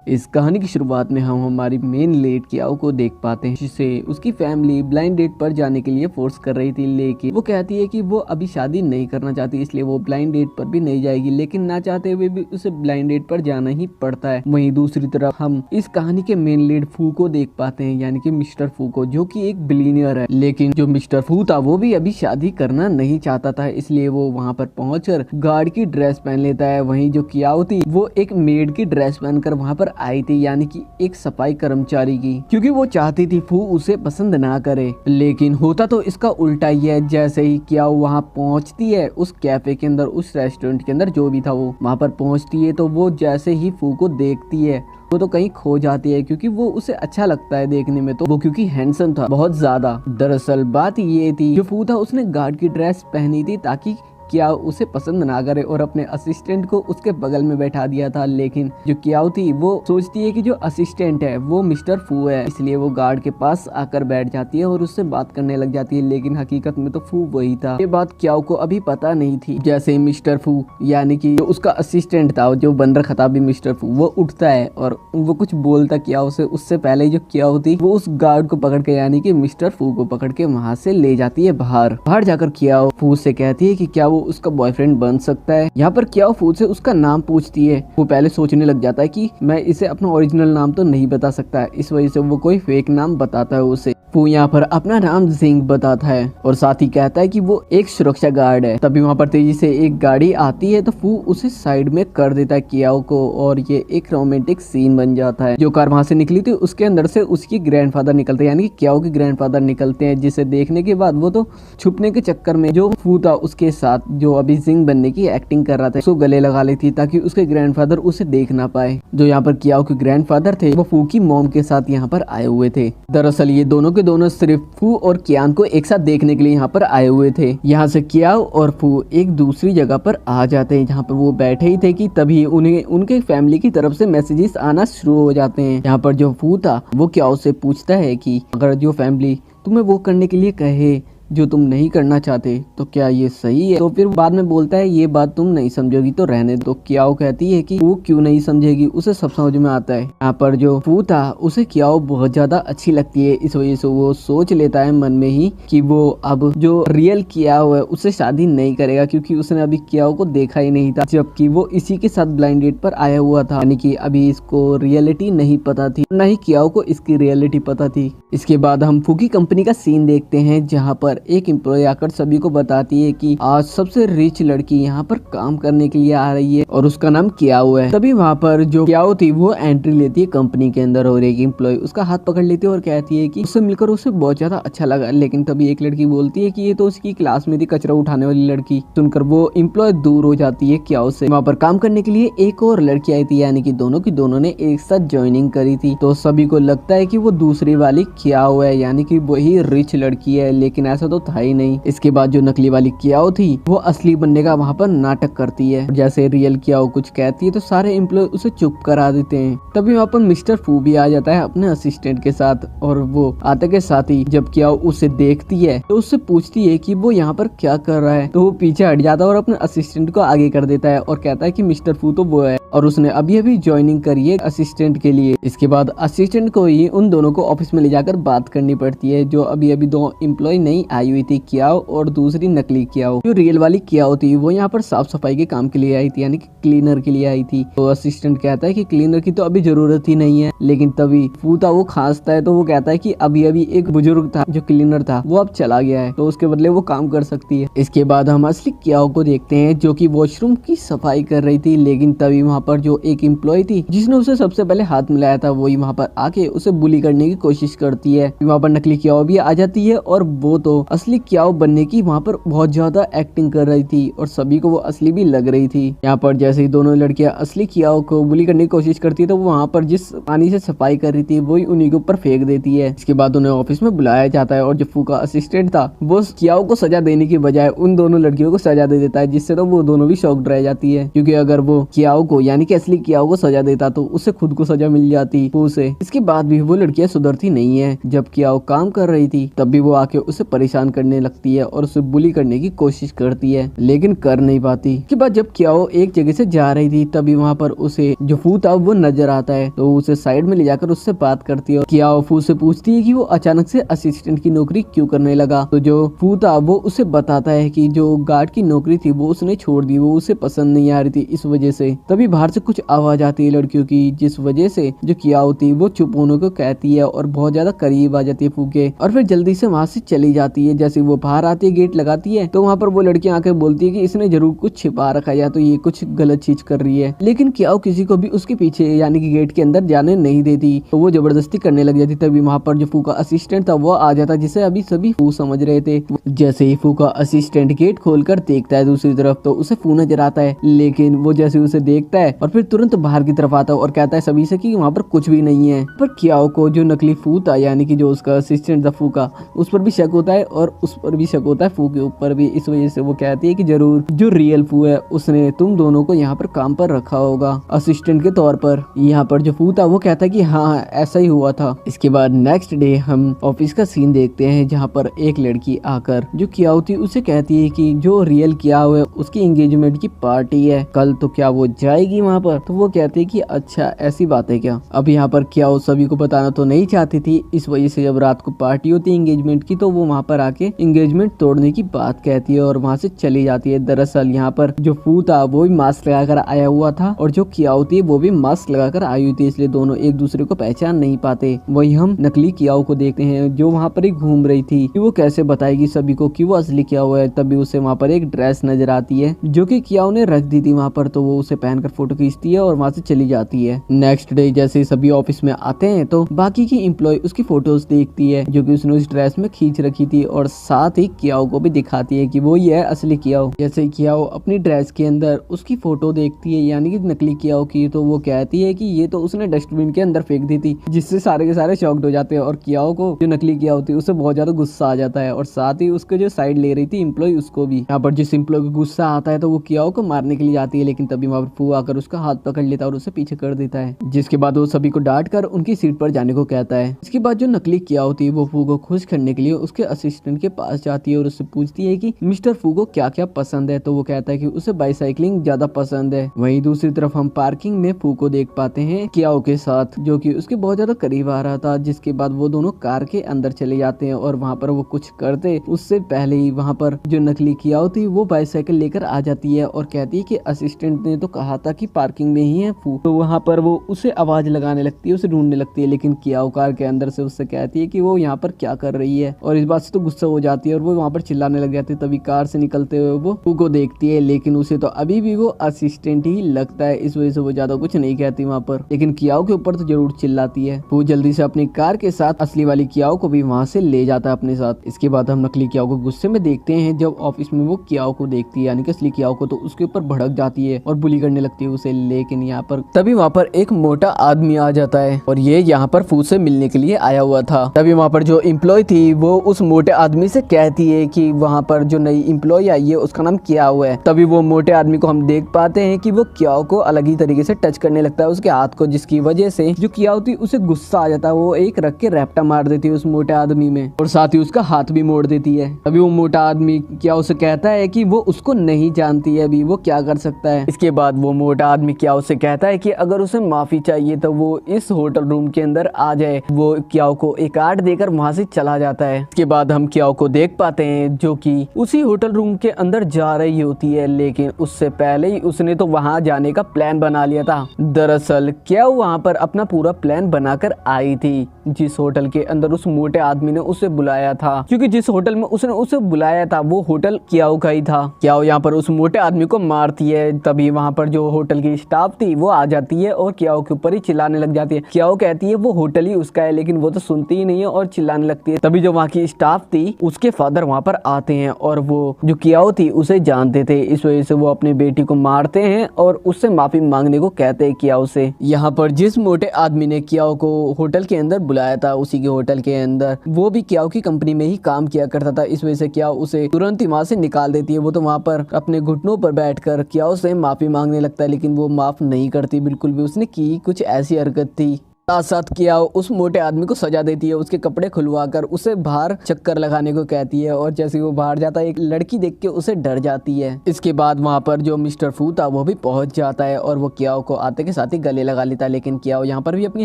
इस कहानी की शुरुआत में हम हमारी मेन लीड कियाओ को देख पाते हैं, जिसे उसकी फैमिली ब्लाइंड डेट पर जाने के लिए फोर्स कर रही थी। लेकिन वो कहती है कि वो अभी शादी नहीं करना चाहती, इसलिए वो ब्लाइंड डेट पर भी नहीं जाएगी। लेकिन ना चाहते हुए भी उसे ब्लाइंड डेट पर जाना ही पड़ता है। वहीं दूसरी तरफ हम इस कहानी के मेन लीड फू को देख पाते हैं, यानी कि मिस्टर फू को, जो कि एक बिलियनियर है। लेकिन जो मिस्टर फू था वो भी अभी शादी करना नहीं चाहता था, इसलिए वो वहाँ पर पहुंचकर गार्ड की ड्रेस पहन लेता है। वहीं जो कियाओ थी वो एक मेड की ड्रेस पहनकर वहाँ पर आई थी, यानी कि एक सफाई कर्मचारी की, क्योंकि वो चाहती थी फू उसे पसंद ना करे। लेकिन होता तो इसका उल्टा ही है। जैसे ही कियाओ वहाँ पहुँचती है उस कैफे के अंदर, उस रेस्टोरेंट के अंदर, जो भी था वो वहाँ पर पहुँचती है, तो वो जैसे ही फू को देखती है वो तो कहीं खो जाती है, क्योंकि वो उसे अच्छा लगता है देखने में। तो वो क्योंकि हैंडसम था बहुत ज्यादा। दरअसल बात ये थी, जो फू था उसने गार्ड की ड्रेस पहनी थी ताकि कियाओ उसे पसंद ना करे, और अपने असिस्टेंट को उसके बगल में बैठा दिया था। लेकिन जो कियाओ थी वो सोचती है कि जो असिस्टेंट है वो मिस्टर फू है, इसलिए वो गार्ड के पास आकर बैठ जाती है और उससे बात करने लग जाती है। लेकिन हकीकत में तो फू वही था। ये बात कियाओ को अभी पता नहीं थी। जैसे मिस्टर फू, यानी कि जो उसका असिस्टेंट था, जो बंदर खताबी मिस्टर फू, वो उठता है और वो कुछ बोलता कियाओ से, उससे पहले जो कियाओ थी वो उस गार्ड को पकड़ के, यानी कि मिस्टर फू को पकड़ के वहाँ से ले जाती है बाहर जाकर कियाओ फू से कहती है कि क्या वो उसका बॉयफ्रेंड बन सकता है। यहाँ पर कियाओ फू से उसका नाम पूछती है। वो पहले सोचने लग जाता है कि मैं इसे अपना ओरिजिनल नाम तो नहीं बता सकता है, इस वजह से वो कोई फेक नाम बताता है उसे। फू यहाँ पर अपना नाम जिंग बताता है और साथ ही कहता है कि वो एक सुरक्षा गार्ड है। तभी वहाँ पर तेजी से एक गाड़ी आती है, तो फू उसे साइड में कर देता है कियाओ को, और ये एक रोमांटिक सीन बन जाता है। जो कार वहाँ से निकली थी उसके अंदर से उसकी ग्रैंडफादर निकलते हैं, यानी कि कियाओ के ग्रैंडफादर निकलते हैं, जिसे देखने के बाद वो तो छुपने के चक्कर में जो फू था उसके साथ, जो अभी जिंग बनने की एक्टिंग कर रहा था, उसको गले लगा ली थी ताकि उसके ग्रैंडफादर उसे देख ना पाए। जो यहाँ पर कियाओ के ग्रैंडफादर थे वो फू की मॉम के साथ यहाँ पर आए हुए थे। दरअसल ये दोनों के दोनों सिर्फ फू और कियान को एक साथ देखने के लिए यहाँ पर आए हुए थे। यहाँ से कियाओ और फू एक दूसरी जगह पर आ जाते हैं जहाँ पर वो बैठे ही थे कि तभी उन्हें उनके फैमिली की तरफ से मैसेजेस आना शुरू हो जाते हैं। यहाँ पर जो फू था वो कियाओ से पूछता है कि अगर जो फैमिली तुम्हें वो करने के लिए कहे जो तुम नहीं करना चाहते, तो क्या ये सही है? तो फिर बाद में बोलता है ये बात तुम नहीं समझोगी तो रहने दो। कियाओ कहती है कि वो क्यों नहीं समझेगी, उसे सब समझ में आता है। यहाँ पर जो फू था उसे कियाओ बहुत ज्यादा अच्छी लगती है, इस वजह से वो सोच लेता है मन में ही कि वो अब जो रियल कियाओ है उससे शादी नहीं करेगा, क्योंकि उसने अभी कियाओ को देखा ही नहीं था, जबकि वो इसी के साथ ब्लाइंड डेट पर आया हुआ था। यानी कि अभी इसको रियलिटी नहीं पता थी, न ही कियाओ को इसकी रियलिटी पता थी। इसके बाद हम फू की कंपनी का सीन देखते हैं, जहाँ पर एक एम्प्लॉय आकर सभी को बताती है कि आज सबसे रिच लड़की यहाँ पर काम करने के लिए आ रही है और उसका नाम कियाओ है। तभी वहाँ पर जो कियाओ थी वो एंट्री लेती है कंपनी के अंदर, और एक एम्प्लॉय उसका हाथ पकड़ लेती है और कहती है कि उससे मिलकर उसे बहुत ज्यादा अच्छा लगा। लेकिन तभी एक लड़की बोलती है कि ये तो उसकी क्लास में थी, कचरा उठाने वाली लड़की। सुनकर वो एम्प्लॉय दूर हो जाती है कियाओ से। वहाँ पर काम करने के लिए एक और लड़की आई थी, यानी कि दोनों की दोनों ने एक साथ ज्वाइनिंग करी थी। तो सभी को लगता है कि वो दूसरी वाली कियाओ है, यानी कि वही रिच लड़की है, लेकिन ऐसा तो था ही नहीं। इसके बाद जो नकली वाली कियाओ थी वो असली बनने का वहाँ पर नाटक करती है। जैसे रियल कियाओ कुछ कहती है तो सारे एम्प्लॉय उसे चुप करा देते हैं। तभी वहाँ पर मिस्टर फू भी आ जाता है अपने असिस्टेंट के साथ, और वो आते के साथ ही जब कियाओ उसे देखती है तो उससे पूछती है कि वो यहाँ पर क्या कर रहा है, तो वो पीछे हट जाता है और अपने असिस्टेंट को आगे कर देता है और कहता है कि मिस्टर फू तो वो है और उसने अभी अभी ज्वाइनिंग करी है असिस्टेंट के लिए। इसके बाद असिस्टेंट को ही उन दोनों को ऑफिस में ले जाकर बात करनी पड़ती है। जो अभी अभी दो एम्प्लॉय नहीं आई हुई थी, कियाओ और दूसरी नकली कियाओ। जो रियल वाली कियाओ थी वो यहाँ पर साफ सफाई के काम के लिए आई थी, यानी कि क्लीनर के लिए आई थी। तो असिस्टेंट कहता है कि क्लीनर की तो अभी जरूरत ही नहीं है। लेकिन तभी फू था वो खांसता है, तो वो कहता है कि अभी अभी एक बुजुर्ग था जो क्लीनर था वो अब चला गया है, तो उसके बदले वो काम कर सकती है। इसके बाद हम असली कियाओ को देखते हैं जो कि वॉशरूम की सफाई कर रही थी। लेकिन तभी वहाँ पर जो एक एम्प्लॉय थी जिसने उसे सबसे पहले हाथ मिलाया था, वही वहाँ पर आके उसे बुली करने की कोशिश करती है। वहाँ पर नकली कियाओ भी आ जाती है और वो तो असली कियाओ बनने की वहाँ पर बहुत ज्यादा एक्टिंग कर रही थी और सभी को वो असली भी लग रही थी। यहाँ पर जैसे ही दोनों लड़कियां असली कियाओ को बुली करने की कोशिश करती है, तो वो वहाँ पर जिस पानी से सफाई कर रही थी वही उन्हीं के ऊपर फेंक देती है। इसके बाद उन्हें ऑफिस में बुलाया जाता है और जो फू का असिस्टेंट था वो कियाओ को सजा देने की बजाय उन दोनों लड़कियों को सजा दे देता है, जिससे तो वो दोनों भी शॉक्ड रह जाती है, क्योंकि अगर वो कियाओ को यानी कि असली कियाओ को सजा देता तो उसे खुद को सजा मिल जाती उसे। इसके बाद भी वो लड़कियां सुधरती नहीं है। जब कियाओ काम कर रही थी तब भी वो आके उसे परेशान करने लगती है और उसे बुली करने की कोशिश करती है, लेकिन कर नहीं पाती। इसके बाद जब कियाओ एक जगह से जा रही थी तभी वहाँ पर उसे जो फू था वो नजर आता है, तो उसे साइड में ले जाकर उससे बात करती है। कियाओ फू से पूछती है कि वो अचानक से असिस्टेंट की नौकरी क्यों करने लगा, तो जो फू था वो उसे बताता है कि जो गार्ड की नौकरी थी वो उसने छोड़ दी, वो उसे पसंद नहीं आ रही थी इस वजह से। तभी बाहर से कुछ आवाज आती है लड़कियों की, जिस वजह से जो कियाओ थी वो चुप होने को कहती है और बहुत ज्यादा करीब आ जाती है फू के, और फिर जल्दी से वहाँ से चली जाती है। जैसे वो बाहर आती है गेट लगाती है तो वहाँ पर वो लड़कियां आके बोलती है कि इसने जरूर कुछ छिपा रखा है या तो ये कुछ गलत चीज कर रही है, लेकिन कियाओ किसी को भी उसके पीछे यानी कि गेट के अंदर जाने नहीं देती, तो वो जबरदस्ती करने लग जाती। तभी वहाँ पर जो फू का असिस्टेंट था वो आ जाता, जिसे अभी सभी फू समझ रहे थे। जैसे ही फू का असिस्टेंट गेट खोलकर देखता है दूसरी तरफ तो उसे फू नजर आता है, लेकिन वो जैसे उसे देखता है और फिर तुरंत बाहर की तरफ आता है और कहता है सभी से कि वहाँ पर कुछ भी नहीं है। पर कियाओ को जो नकली फू था यानी कि जो उसका असिस्टेंट था फू का, उस पर भी शक होता है और उस पर भी शक होता है फू के ऊपर भी। इस वजह से वो कहती है कि जरूर जो रियल फू है उसने तुम दोनों को यहाँ पर काम पर रखा होगा असिस्टेंट के तौर पर। यहाँ पर जो फू था वो कहता है कि हाँ ऐसा ही हुआ था। इसके बाद नेक्स्ट डे हम ऑफिस का सीन देखते हैं जहाँ पर एक लड़की आकर जो कियाओ थी उसे कहती है कि जो रियल कियाओ है उसकी एंगेजमेंट की पार्टी है कल, तो क्या वो जाएगी वहाँ पर। तो वो कहती है कि अच्छा ऐसी बात है क्या। अब यहाँ पर कियाओ सभी को बताना तो नहीं चाहती थी, इस वजह से जब रात को पार्टी होती है एंगेजमेंट की तो वो वहाँ पर आके एंगेजमेंट तोड़ने की बात कहती है और वहाँ से चली जाती है। दरअसल यहाँ पर जो फू था वो भी मास्क लगाकर आया हुआ था और जो कियाओ थी वो भी मास्क लगाकर आई हुई थी, इसलिए दोनों एक दूसरे को पहचान नहीं पाते। वही हम नकली कियाओ को देखते हैं जो वहाँ पर ही घूम रही थी कि वो कैसे बताएगी सभी को कि वो असली कियाओ है। तभी उसे वहाँ पर एक ड्रेस नजर आती है जो कि कियाओ ने रख दी थी वहाँ पर, तो वो उसे पहनकर फोटो खींचती है और वहाँ से चली जाती है। नेक्स्ट डे जैसे सभी ऑफिस में आते हैं तो बाकी की एम्प्लॉय उसकी फोटोज देखती है जो कि उसने उस ड्रेस में खींच रखी थी और साथ ही कियाओ को भी दिखाती है कि वो ये है असली कियाओ। जैसे कियाओ अपनी ड्रेस के अंदर उसकी फोटो देखती है यानी कि नकली कियाओ की, तो वो कहती है कि ये तो उसने डस्टबिन के अंदर फेंक दी थी, जिससे सारे के सारे शॉक्ड हो जाते हैं और कियाओ को जो नकली कियाओ थी उसे बहुत ज्यादा गुस्सा आ जाता है और साथ ही उसके जो साइड ले रही थी एम्प्लॉय उसको भी। यहाँ पर जिस एम्प्लॉय को गुस्सा आता है तो वो कियाओ को मारने के लिए जाती है, लेकिन तभी वहाँ पर फू आकर उसका हाथ पकड़ लेता है और उसे पीछे कर देता है, जिसके बाद वो सभी को डांट कर उनकी सीट पर जाने को कहता है। इसके बाद जो नकली कियाओ थी वो फू को खुश करने के लिए उसके असिस्टेंट के पास जाती है और उससे पूछती है कि मिस्टर फू को क्या क्या पसंद है, तो वो कहता है कि उसे बाइसाइकिलिंग ज्यादा पसंद है। वहीं दूसरी तरफ हम पार्किंग में फू को देख पाते हैं कियाओ के साथ जो कि उसके बहुत ज्यादा करीब आ रहा था, जिसके बाद वो दोनों कार के अंदर चले जाते हैं और वहाँ पर वो कुछ करते उससे पहले ही वहाँ पर जो नकली कियाओ थी वो बाइसाइकिल लेकर आ जाती है और कहती है कि असिस्टेंट ने तो कहा था कि पार्किंग में ही है फू, तो वहाँ पर वो उसे आवाज लगाने लगती है, उसे ढूंढने लगती है, लेकिन कियाओ कार के अंदर से उससे कहती है कि वो यहाँ पर क्या कर रही है और इस बात से तो गुस्सा हो जाती है और वो वहाँ पर चिल्लाने लग जाती है। तभी कार से निकलते हुए वो फू को देखती है, लेकिन उसे तो अभी भी वो असिस्टेंट ही लगता है, इस वजह से वो ज्यादा कुछ नहीं कहती वहाँ पर, लेकिन कियाओ के ऊपर तो जरूर चिल्लाती है। फू जल्दी से अपनी कार के साथ असली वाली कियाओ को भी वहाँ से ले जाता है अपने साथ। इसके बाद हम नकली कियाओ को गुस्से में देखते हैं जब ऑफिस में वो कियाओ को देखती है यानी कि असली कियाओ को, तो उसके ऊपर भड़क जाती है और बुली करने लगती है उसे। लेकिन यहाँ पर तभी वहाँ पर एक मोटा आदमी आ जाता है और ये यहाँ पर फू से मिलने के लिए आया हुआ था। तभी वहाँ पर जो एम्प्लॉय थी वो उस मोटे आदमी से कहती है कि वहाँ पर जो नई एम्प्लॉय आई है उसका नाम कियाओ है। तभी वो मोटे आदमी को हम देख पाते हैं कि वो कियाओ को अलग ही तरीके से टच करने लगता है उसके हाथ को, जिसकी वजह से जो कियाओ थी उसे गुस्सा आ जाता है, वो एक रख के रैप्टा मार देती है उस मोटे आदमी में और साथ ही उसका हाथ भी मोड़ देती है। तभी वो मोटा आदमी कियाओ से कहता है कि वो उसको नहीं जानती है, अभी वो क्या कर सकता है। इसके बाद वो मोटा आदमी कियाओ से कहता है कि अगर उसे माफी चाहिए तो वो इस होटल रूम के अंदर आ जाए। वो कियाओ को एक कार्ड देकर वहाँ से चला जाता है। इसके बाद हम कियाओ को देख पाते हैं जो कि उसी होटल रूम के अंदर जा रही होती है, लेकिन उससे पहले ही उसने तो वहाँ जाने का प्लान बना लिया था। दरअसल कियाओ वहाँ पर अपना पूरा प्लान बनाकर आई थी जिस होटल के अंदर उस मोटे आदमी ने उसे बुलाया था, क्योंकि जिस होटल में उसने उसे बुलाया था वो होटल कियाओ का ही था। कियाओ यहाँ पर उस मोटे आदमी को मारती है। तभी वहाँ पर जो होटल की स्टाफ थी वो आ जाती है और कियाओ के ऊपर ही चिल्लाने लग जाती है। कियाओ कहती है वो होटल ही उसका है, लेकिन वो तो सुनती ही नहीं है और चिल्लाने लगती है। तभी जो वहाँ की स्टाफ थी उसके फादर वहाँ पर आते हैं और वो जो कियाओ थी उसे जानते थे, इस वजह से वो अपनी बेटी को मारते हैं और उससे माफी मांगने को कहते हैं कियाओ से। यहाँ पर जिस मोटे आदमी ने कियाओ को होटल के अंदर बुलाया था उसी के होटल के अंदर वो भी कियाओ की कंपनी में ही काम किया करता था, इस वजह से कियाओ उसे तुरंत ही वहाँ से निकाल देती है। वो तो वहाँ पर अपने घुटनों पर बैठकर कियाओ से माफी मांगने लगता है, लेकिन लेकिन वो माफ नहीं करती बिल्कुल भी। उसने की कुछ ऐसी हरकत थी। साथ साथ किया उस मोटे आदमी को सजा देती है, उसके कपड़े खुलवाकर उसे बाहर चक्कर लगाने को कहती है और जैसे वो बाहर जाता है एक लड़की देख के उसे डर जाती है। इसके बाद वहाँ पर जो मिस्टर फू था वो भी पहुंच जाता है और वो कियाओ को आते के साथ ही गले लगा लेता है। लेकिन कियाओ यहाँ पर भी अपनी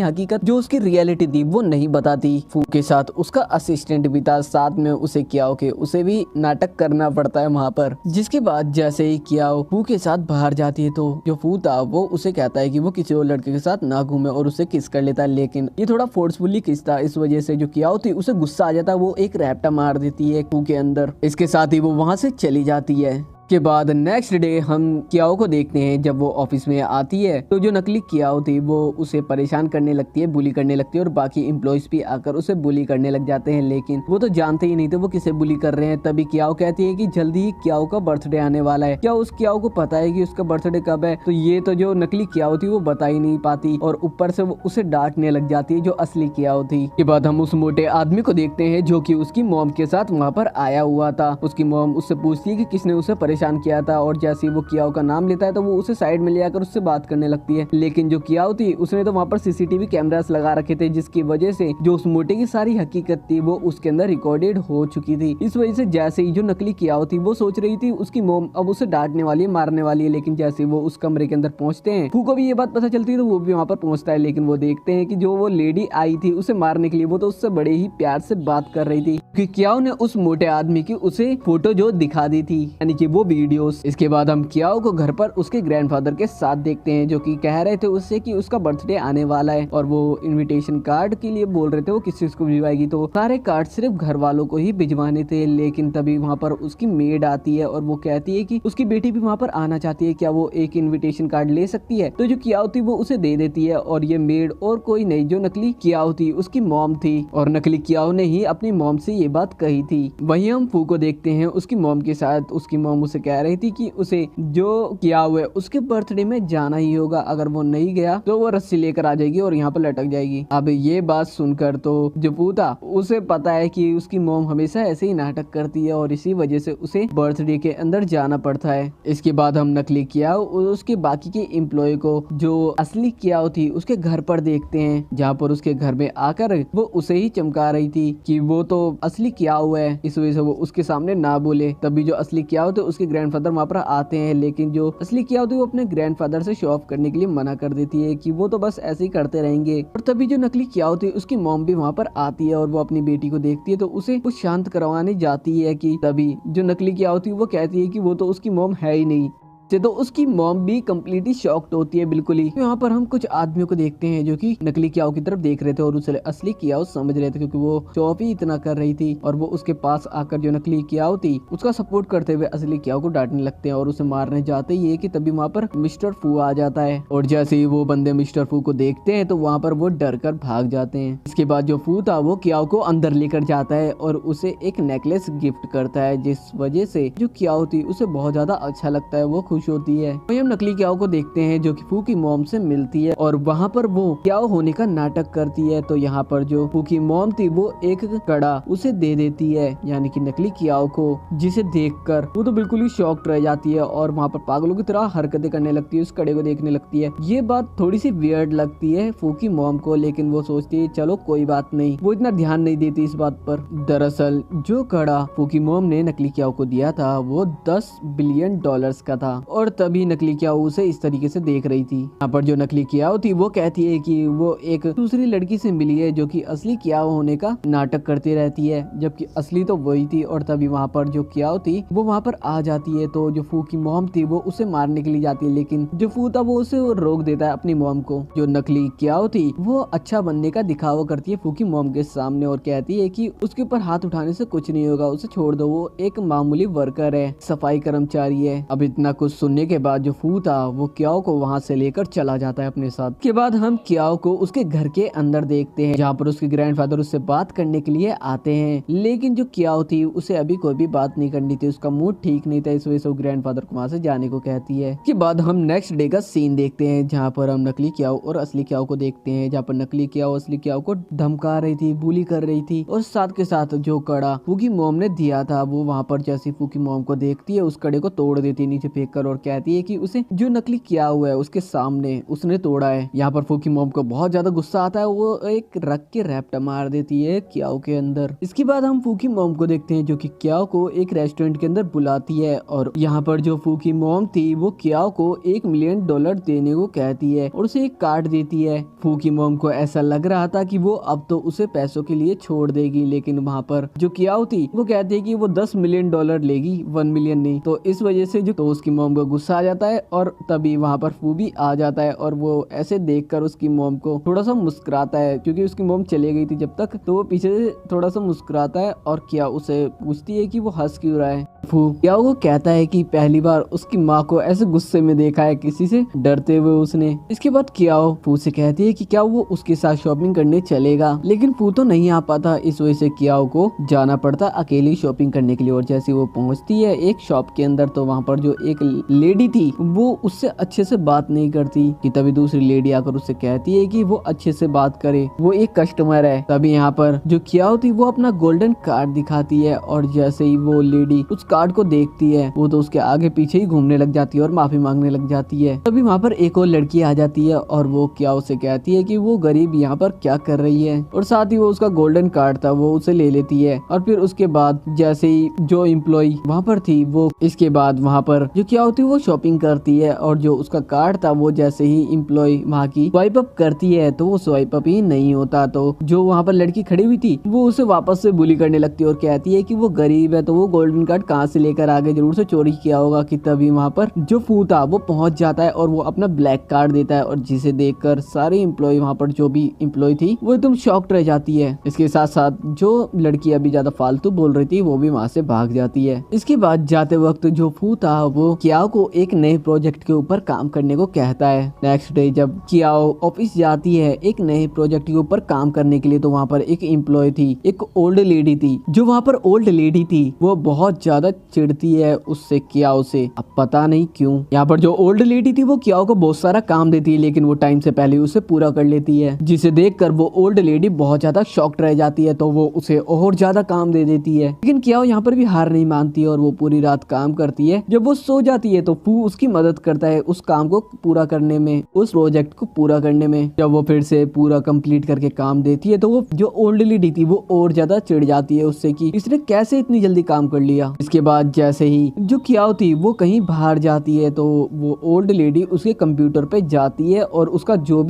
हकीकत जो उसकी रियलिटी थी वो नहीं बताती। फू के साथ उसका असिस्टेंट भी था साथ में, उसे कियाओ के उसे भी नाटक करना पड़ता है वहाँ पर। जिसके बाद जैसे ही कियाओ फू के साथ बाहर जाती है तो जो फू था वो उसे कहता है कि वो किसी और लड़के के साथ ना घूमे और उसे किस कर लेता है। लेकिन ये थोड़ा फोर्सफुली किस था, इस वजह से जो कियाओ थी उसे गुस्सा आ जाता है, वो एक रैप्टा मार देती है फू के अंदर। इसके साथ ही वो वहां से चली जाती है। के बाद नेक्स्ट डे हम कियाओ को देखते हैं जब वो ऑफिस में आती है तो जो नकली कियाओ थी वो उसे परेशान करने लगती है, बुली करने लगती है और बाकी एम्प्लॉयज भी आकर उसे बुली करने लग जाते हैं। लेकिन वो तो जानते ही नहीं थे वो किसे बुली कर रहे हैं। तभी कियाओ कहती है कि जल्दी ही कियाओ का बर्थडे आने वाला है। क्या उस कियाओ को पता है कि उसका बर्थडे कब है? तो ये तो जो नकली कियाओ थी वो बता ही नहीं पाती और ऊपर से वो उसे डांटने लग जाती है जो असली कियाओ थी। के बाद हम उस मोटे आदमी को देखते हैं जो कि उसकी मॉम के साथ वहाँ पर आया हुआ था। उसकी मॉम उससे पूछती है कि किसने उसे परेशान किया था और जैसे ही वो कियाओ का नाम लेता है तो वो उसे साइड में ले आकर उससे बात करने लगती है। लेकिन जो कियाओ थी उसने तो वहाँ पर सीसीटीवी कैमरास लगा रखे थे जिसकी वजह से जो उस मोटे की सारी हकीकत थी वो उसके अंदर रिकॉर्डेड हो चुकी थी। इस वजह से जैसे ही जो नकली कियाओ थी वो सोच रही थी उसकी मॉम अब उसे डांटने वाली है, मारने वाली है। लेकिन जैसे वो उस कमरे के अंदर पहुंचते हैं फू को भी ये बात पता चलती है तो वो भी वहाँ पर पहुंचता है। लेकिन वो देखते हैं कि जो वो लेडी आई थी उसे मारने के लिए वो तो उससे बड़े ही प्यार से बात कर रही थी कि कियाओ ने उस मोटे आदमी की उसे फोटो जो दिखा दी थी, यानी कि वो वीडियोस। इसके बाद हम कियाओ को घर पर उसके ग्रैंडफादर के साथ देखते हैं जो कि कह रहे थे उससे कि उसका बर्थडे आने वाला है और वो इनविटेशन कार्ड के लिए बोल रहे थे वो किसी को भिजवाएगी। तो सारे कार्ड सिर्फ घर वालों को ही भिजवाने थे। लेकिन तभी वहाँ पर उसकी मेड आती है और वो कहती है कि उसकी बेटी भी वहाँ पर आना चाहती है, क्या वो एक इन्विटेशन कार्ड ले सकती है? तो जो कियाओ थी वो उसे दे देती है और ये मेड और कोई नहीं जो नकली कियाओ थी उसकी मॉम थी और नकली कियाओ ने ही अपनी मॉम से ये बात कही थी। वहीं हम फू को देखते हैं उसकी मॉम के साथ। उसकी मॉम उसे कह रही थी कि उसे जो कियाओ है उसके बर्थडे में जाना ही होगा, अगर वो नहीं गया तो वो रस्सी लेकर आ जाएगी और यहाँ पर लटक जाएगी। अब ये बात सुनकर तो जो फू था उसे पता है कि उसकी मॉम हमेशा ऐसे ही नाटक करती है और इसी वजह से उसे बर्थडे के अंदर जाना पड़ता है। इसके बाद हम नकली कियाओ और उसके बाकी के एम्प्लॉय को जो असली कियाओ थी उसके घर पर देखते हैं, जहाँ पर उसके घर में आकर वो उसे ही चमका रही थी कि वो तो असली कियाओ है, इस वजह से वो उसके सामने ना बोले। तभी जो असली कियाओ थे उसके ग्रैंडफादर वहाँ पर आते हैं। लेकिन जो असली कियाओ थी वो अपने ग्रैंडफादर से शो ऑफ करने के लिए मना कर देती है कि वो तो बस ऐसे ही करते रहेंगे। और तभी जो नकली कियाओ थी उसकी मॉम भी वहाँ पर आती है और वो अपनी बेटी को देखती है तो उसे कुछ शांत करवाने जाती है कि तभी जो नकली कियाओ थी वो कहती है कि वो तो उसकी मॉम है ही नहीं। तो उसकी मॉम भी कम्प्लीटली शॉक्ड होती है बिल्कुल ही। तो यहाँ पर हम कुछ आदमियों को देखते हैं जो कि नकली कियाओ की तरफ देख रहे थे और उसे असली कियाओ समझ रहे थे क्योंकि वो चौप ही इतना कर रही थी और वो उसके पास आकर जो नकली कियाओ थी उसका सपोर्ट करते हुए असली कियाओ को डांटने लगते हैं और उसे मारने जाते ही है कि तभी वहाँ पर मिस्टर फू आ जाता है और जैसे ही वो बंदे मिस्टर फू को देखते हैं तो वहाँ पर वो डर कर भाग जाते हैं। इसके बाद जो फू था वो कियाओ को अंदर लेकर जाता है और उसे एक नेकलेस गिफ्ट करता है जिस वजह से जो कियाओ थी उसे बहुत ज्यादा अच्छा लगता है, वो खुश होती है। वहीं हम नकली कियाओ को देखते हैं जो कि फू की मॉम से मिलती है और वहाँ पर वो कियाओ होने का नाटक करती है। तो यहाँ पर जो फू की मॉम थी वो एक कड़ा उसे दे देती है, यानी कि नकली कियाओ को, जिसे देखकर वो तो बिल्कुल ही शॉक्ड रह जाती है और वहाँ पर पागलों की तरह हरकतें करने लगती है, उस कड़े को देखने लगती है। ये बात थोड़ी सी वियर्ड लगती है फू की मॉम को, लेकिन वो सोचती है चलो कोई बात नहीं, वो इतना ध्यान नहीं देती इस बात पर। दरअसल जो कड़ा फू की मॉम ने नकली कियाओ को दिया था वो $10 बिलियन का था और तभी नकली कियाओ उसे इस तरीके से देख रही थी। यहाँ पर जो नकली कियाओ थी वो कहती है कि वो एक दूसरी लड़की से मिली है जो कि असली कियाओ होने का नाटक करती रहती है, जबकि असली तो वही थी। और तभी वहाँ पर जो कियाओ थी वो वहाँ पर आ जाती है तो जो फू की मॉम थी वो उसे मारने के लिए जाती है, लेकिन जो फू था वो उसे रोक देता है अपनी मॉम को। जो नकली कियाओ थी वो अच्छा बनने का दिखावा करती है फू की मॉम के सामने और कहती है कि उसके ऊपर हाथ उठाने से कुछ नहीं होगा, उसे छोड़ दो, वो एक मामूली वर्कर है, सफाई कर्मचारी है। अब इतना कुछ सुनने के बाद जो फू था वो कियाओ को वहाँ से लेकर चला जाता है अपने साथ। के बाद हम कियाओ को उसके घर के अंदर देखते हैं जहाँ पर उसके ग्रैंडफादर उससे बात करने के लिए आते हैं, लेकिन जो कियाओ थी उसे अभी कोई भी बात नहीं करनी थी, उसका मूड ठीक नहीं था, इस वजह से वो ग्रैंडफादर को वहाँ से जाने को कहती है। के बाद हम नेक्स्ट डे का सीन देखते हैं जहाँ पर हम नकली कियाओ और असली कियाओ को देखते हैं, जहाँ पर नकली कियाओ असली कियाओ को धमका रही थी, बुली कर रही थी और साथ के साथ जो कड़ा फू की मॉम ने दिया था वो वहाँ पर जैसी फू की मॉम को देखती है उस कड़े को तोड़ देती है नीचे फेंक कर देखकर और कहती है कि उसे जो नकली किया हुआ है उसके सामने उसने तोड़ा है। यहाँ पर फू की मॉम को बहुत ज्यादा गुस्सा आता है, वो एक रख के रैप्टा मार देती है क्याओ के अंदर। इसके बाद हम फू की मॉम को देखते हैं जो कि क्याओ को एक रेस्टोरेंट के अंदर बुलाती है और यहाँ पर जो फू की मॉम थी वो क्याओ को $1 मिलियन देने को कहती है और उसे एक कार्ड देती है। फू की मॉम को ऐसा लग रहा था कि वो अब तो उसे पैसों के लिए छोड़ देगी, लेकिन वहाँ पर जो क्याओ थी वो कहती है कि वो $10 मिलियन लेगी, 1 मिलियन नहीं। तो इस वजह से जो तो उसकी मॉम को गुस्सा आ जाता है और तभी वहाँ पर फू भी आ जाता है और वो ऐसे देखकर उसकी मॉम को थोड़ा सा मुस्कुराता है, क्योंकि उसकी मॉम चले गई थी जब तक, तो वो पीछे से थोड़ा सा मुस्कुराता है और क्या उसे पूछती है कि वो हंस क्यों रहा है। फू क्या वो कहता है कि पहली बार उसकी माँ को ऐसे गुस्से में देखा है, किसी से डरते हुए उसने। इसके बाद क्या फू से कहती है कि क्या वो उसके साथ शॉपिंग करने चलेगा, लेकिन फू तो नहीं आ पाता, इस वजह से क्या को जाना पड़ता अकेली शॉपिंग करने के लिए। और जैसे वो पहुंचती है एक शॉप के अंदर तो वहाँ पर जो एक लेडी थी वो उससे अच्छे से बात नहीं करती, कि तभी दूसरी लेडी आकर उससे कहती है कि वो अच्छे से बात करे, वो एक कस्टमर है। तभी यहाँ पर जो क्या थी वो अपना गोल्डन कार्ड दिखाती है और जैसे ही वो लेडी उस कार्ड को देखती है वो तो उसके आगे पीछे ही घूमने लग जाती है और माफी मांगने लग जाती है। तभी वहाँ पर एक और लड़की आ जाती है और वो क्या उसे कहती है कि वो गरीब यहाँ पर क्या कर रही है, और साथ ही वो उसका गोल्डन कार्ड था वो उसे ले लेती है। और फिर उसके बाद जैसे ही जो एम्प्लॉय वहाँ पर थी वो इसके बाद वहाँ पर जो क्या होती है वो शॉपिंग करती है और जो उसका कार्ड था वो जैसे ही एम्प्लॉय वहाँ की स्वाइप अप करती है तो वो स्वाइप अप ही नहीं होता। तो जो वहाँ पर लड़की खड़ी हुई थी वो उसे वापस से बुली करने लगती है और कहती है कि वो गरीब है तो वो गोल्डन कार्ड कहाँ से लेकर आ गए, जरूर से चोरी किया होगा। कि तभी वहाँ पर जो फू था वो पहुंच जाता है और वो अपना ब्लैक कार्ड देता है और जिसे देखकर सारे एम्प्लॉय वहाँ पर जो भी एम्प्लॉय थी वो एकदम शॉक्ड रह जाती है। इसके साथ साथ जो लड़की अभी ज्यादा फालतू बोल रही थी वो भी वहाँ से भाग जाती है। इसके बाद जाते वक्त जो फू था वो कियाओ को एक नए प्रोजेक्ट के ऊपर काम करने को कहता है। नेक्स्ट डे जब कियाओ ऑफिस जाती है एक नए प्रोजेक्ट के ऊपर काम करने के लिए तो वहाँ पर एक एम्प्लॉय थी, एक ओल्ड लेडी थी। जो वहाँ पर ओल्ड लेडी थी वो बहुत ज्यादा चिढ़ती है उससे कियाओ से, अब पता नहीं क्यों। यहाँ पर जो ओल्ड लेडी थी वो कियाओ को बहुत सारा काम देती है लेकिन वो टाइम से पहले उसे पूरा कर लेती है, जिसे देखकर वो ओल्ड लेडी बहुत ज्यादा शॉक्ड रह जाती है तो वो उसे और ज्यादा काम दे देती है। लेकिन कियाओ यहाँ पर भी हार नहीं मानती है और वो पूरी रात काम करती है। जब वो सो जाती है तो फू उसकी मदद करता है उस काम को पूरा करने में, उस प्रोजेक्ट को पूरा करने में। जब वो फिर से पूरा कंप्लीट करके काम देती है तो वो जो ओल्ड लेडी थी वो और ज्यादा चिढ़ जाती है उससे कि इसने कैसे इतनी जल्दी काम कर लिया। इसके बाद जैसे ही जो कियाओ थी वो कहीं बाहर जाती है तो वो ओल्ड लेडी उसके कंप्यूटर पे जाती है और उसका जो